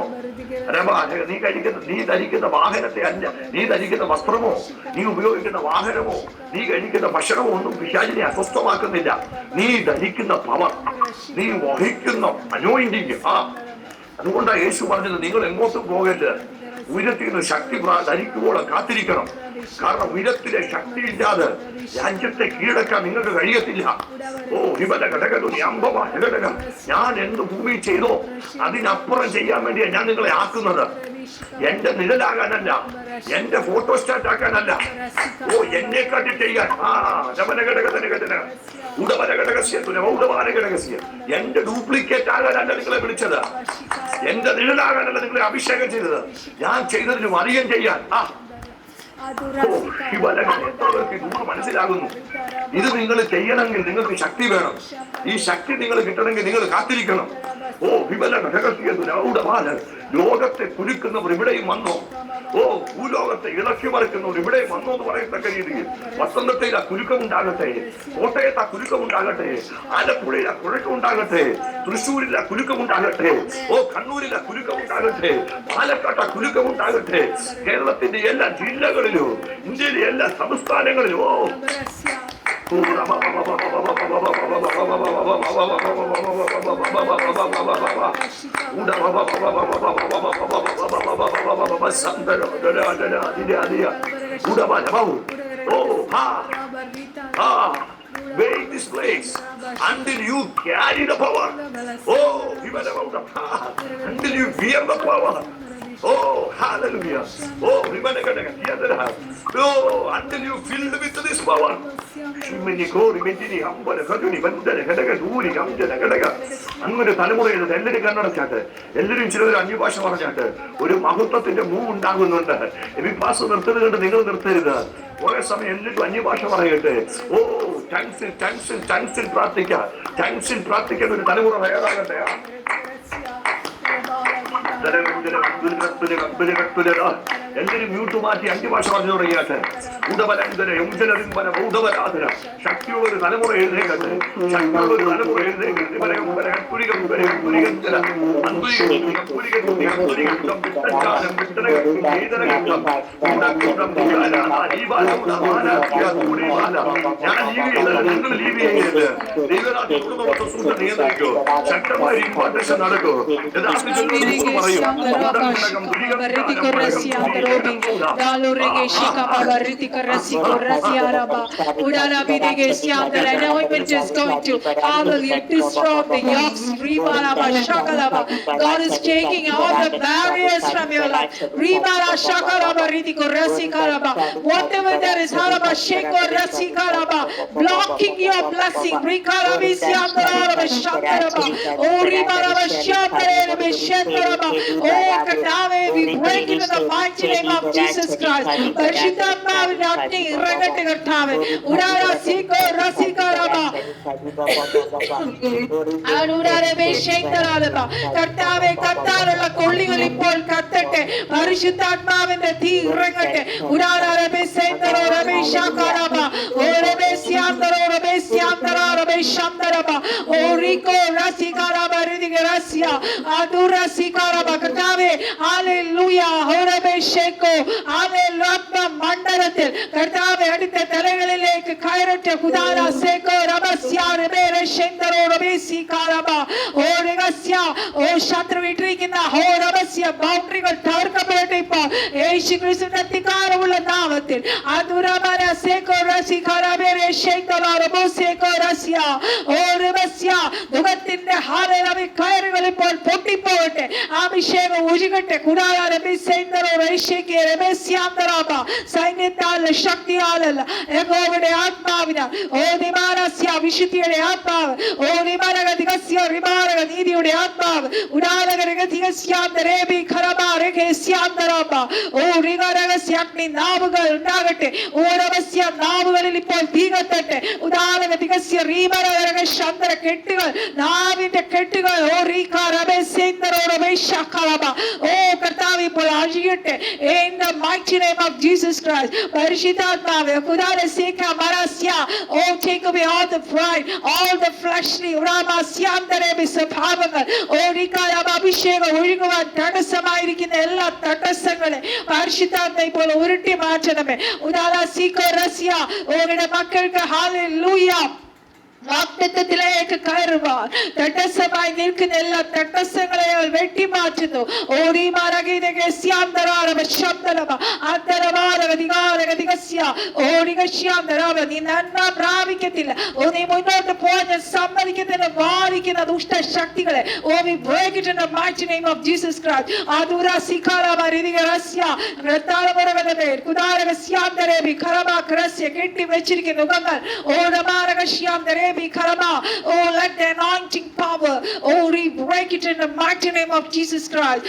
നീ ധരിക്കുന്ന വാഹനത്തെ അല്ല, നീ ധരിക്കുന്ന വസ്ത്രമോ, നീ ഉപയോഗിക്കുന്ന വാഹനമോ, നീ കഴിക്കുന്ന ഭക്ഷണമോ ഒന്നും പിശാചിനെ അസ്വസ്ഥമാക്കുന്നില്ല. നീ ധരിക്കുന്ന പവർ, നീ വഹിക്കുന്ന അനോയിന്റിങ്. അതുകൊണ്ടാണ് യേശു പറഞ്ഞത്, നിങ്ങൾ എങ്ങോട്ടും പോകരുത്, ഉയരത്തിൽ നിന്ന് ശക്തി ധരിക്കുമ്പോൾ കാത്തിരിക്കണം. കാരണം ഉയരത്തിലെ ശക്തിയില്ലാതെ രാജ്യത്തെ കീഴടക്കാൻ നിങ്ങൾക്ക് കഴിയത്തില്ല. ഞാൻ എന്ത് ഭൂമി ചെയ്തോ അതിനപ്പുറം ചെയ്യാൻ വേണ്ടിയാണ് ഞാൻ നിങ്ങളെ ആക്കുന്നത്. എന്റെ നിഴലാകാനല്ല, എന്റെ ഫോട്ടോസ്റ്റാറ്റ് ആക്കാനല്ല, എന്നെക്കാട്ടി ചെയ്യാൻ. എന്റെ ഡ്യൂപ്ലിക്കേറ്റ് ആകാനല്ല നിങ്ങളെ വിളിച്ചത്, എന്റെ നിഴലാകാനല്ല നിങ്ങളെ അഭിഷേകം ചെയ്തത്. ഞാൻ ചെയ്തതിനും അധികം ചെയ്യാൻ. മനസ്സിലാകുന്നു. ഇത് നിങ്ങൾ ചെയ്യണമെങ്കിൽ നിങ്ങൾക്ക് ശക്തി വേണം. ഈ ശക്തി നിങ്ങൾ കിട്ടണമെങ്കിൽ നിങ്ങൾ കാത്തിരിക്കണം. ലോകത്തെ കുലുക്കുന്നവർ ഇവിടെയും വന്നോ. ഭൂലോകത്തെ ഇളക്കി മറിക്കുന്നവർ ഇവിടെയും വന്നോ എന്ന് പറയത്തക്ക രീതിയിൽ പത്തനംതിട്ടയിൽ ആ കുലുക്കമുണ്ടാകട്ടെ, കോട്ടയത്ത് ആ കുലുക്കമുണ്ടാകട്ടെ, ആലപ്പുഴയിൽ ആ കുഴക്കമുണ്ടാകട്ടെ, തൃശ്ശൂരിൽ ആ കുലുക്കമുണ്ടാകട്ടെ, കണ്ണൂരിൽ ആ കുലുക്കമുണ്ടാകട്ടെ, പാലക്കാട്ട് ആ കുലുക്കമുണ്ടാകട്ടെ, കേരളത്തിന്റെ എല്ലാ ജില്ലകളിലും, ഇന്ത്യയിലെ എല്ലാ സംസ്ഥാനങ്ങളിലും Oh, wait this place until you carry the power. Oh, until you fear the power. Oh, hallelujah. Oh, oh, until you filled with this power. അങ്ങനെ തലമുറയിൽ എല്ലാവരും കണ്ണടച്ചാട്ട്, എല്ലാവരും ചിലർ അന്യഭാഷ പറഞ്ഞാട്ട് ഒരു മഹത്വത്തിന്റെ മൂവ് ഉണ്ടാകുന്നുണ്ട്. വിഭാസം നിർത്തരുത് കണ്ട് നിങ്ങൾ നിർത്തരുത്. കുറെ സമയം എല്ലാവരും അന്യഭാഷ പറയട്ടെ. ഓ, ടങ്സിൽ പ്രാർത്ഥിക്കാം. ടങ്സിൽ പ്രാർത്ഥിക്കാൻ ഒരു തലമുറ തയ്യാറാകട്ടെ. എല്ലാവരും മ്യൂട്ട് മാറ്റി അന്യഭാഷ പറഞ്ഞു തുടങ്ങിയാട്ടെ. ശക്തിയുള്ള ഒരു തലമുറ എഴുതേക്കട്ടെ. ശക്തിയുള്ള ഒരു തലമുറ എഴുതേക്കട്ടെ. ശക്തമായ ഇമ്പോർട്ടേഷൻ നടക്കും. Anointment is going to hallelujah destroy the yokes. God is taking all the barriers from your life. Whatever there is blocking your blessing. Oh, Katave, we break it in the mighty name of Jesus Christ. Parishithatmavinte agni irangate Kartave. Udara siko rasika raba. Anurare beshentaralaba. Kartave kattarulla kolligal ippol kattette. Parishithatmavinte thee irangate. Udara besentaro rabe shakaraba. Ore besyandaro rabe syandara rabe shandaraba. Oriko rasika raba ridige rasya. Adura sikaraba. Kartave, hallelujah. Horebe sheko. Hallelujah. Mandaratil. Kartave aditha തലകളിലേക്ക് കയറട്ടെ. കുദാര സേകോ രബസ്യ രബേരെ ശെന്തരോ രബേസി കാരബ. ഓ രഹസ്യ, ഓ ശത്രു ഇട്ടിരിക്കുന്ന ഹോ രഹസ്യ ബൗണ്ടറികൾ തകർക്കപ്പെടട്ടെ ഇപ്പോൾ യേശുക്രിസ്തുവിന്റെ അധികാരമുള്ള നാമത്തിൽ. അതുരമന സേകോ രസി കരബേരെ ശെന്തരോ രബോസേകോ രസ്യ. ഓ രഹസ്യ ദുഃഖത്തിന്റെ ഹാലരവി കയറുകൾ ഇപ്പോൾ പൊട്ടിപ്പോകട്ടെ. അഭിഷേകം ഒഴുകട്ടെ. കുദാര രബിസേന്തരോ രേശേകേ രബേസ്യാന്തരബ. സൈന്യത്താൽ ശക്തിയാലല്ല, യഹോവയുടെ ആത്മാവിനാൽ. ഓ ദിമാനസ്യ വിശുദ്ധിയുടെ ആത്മാവ്. ഓ ദിമാനഗതികസ്യ റിമാനഗ നീതിയുടെ ആത്മാവ്. ഉടാനഗരഗതികസ്യാന്തരേബി ഖരബാരഗസ്യാന്തരബ. ഓ റിഗരഗസ്യ അഗ്നി നാവുകൾ ഉണ്ടാകട്ടെ. ഓരവസ്യ നാവുകളിൽ ഇപ്പോൾ തീ കത്തട്ടെ. ഉദാനഗതികസ്യ റിമരഗരഗ ശാന്തര കെട്ടുകൾ, നാവിന്റെ കെട്ടുകൾ. ഓ റിഖരബേസേന്തരോരബേശഖലബ. ഓ കർത്താവ് ഇപ്പോൾ അഴിയട്ടെ. In the mighty name of Jesus Christ. പരിശുദ്ധാത്മാവേ, oh, take away all the pride, all the fleshly സ്വഭാവങ്ങൾ. അഭിഷേകം ഒഴുകുവാൻ തടസ്സമായിരിക്കുന്ന എല്ലാ തടസ്സങ്ങളെ പരിശുദ്ധാത്മ ഇപ്പോൾ ഉരുട്ടി മാറ്റണമേ. ഓരുടെ മക്കൾക്ക് ഹല്ലേലൂയ വാഗ്ദത്തത്തിലേക്ക് കയറുവാൻ തടസ്സമായി നിൽക്കുന്ന എല്ലാ തടസ്സങ്ങളെ വെട്ടിമാറ്റുന്നു. നീ നന്മ പ്രാപിക്കത്തില്ല. നീ മുന്നോട്ട് പോകാൻ സമ്മതിക്കുന്നതിന് വാദിക്കുന്ന ദുഷ്ടശക്തികളെ കെട്ടി വെച്ചിരിക്കുന്ന മുഖങ്ങൾ. Oh, let the anointing power, oh, break it in the mighty name of Jesus Christ.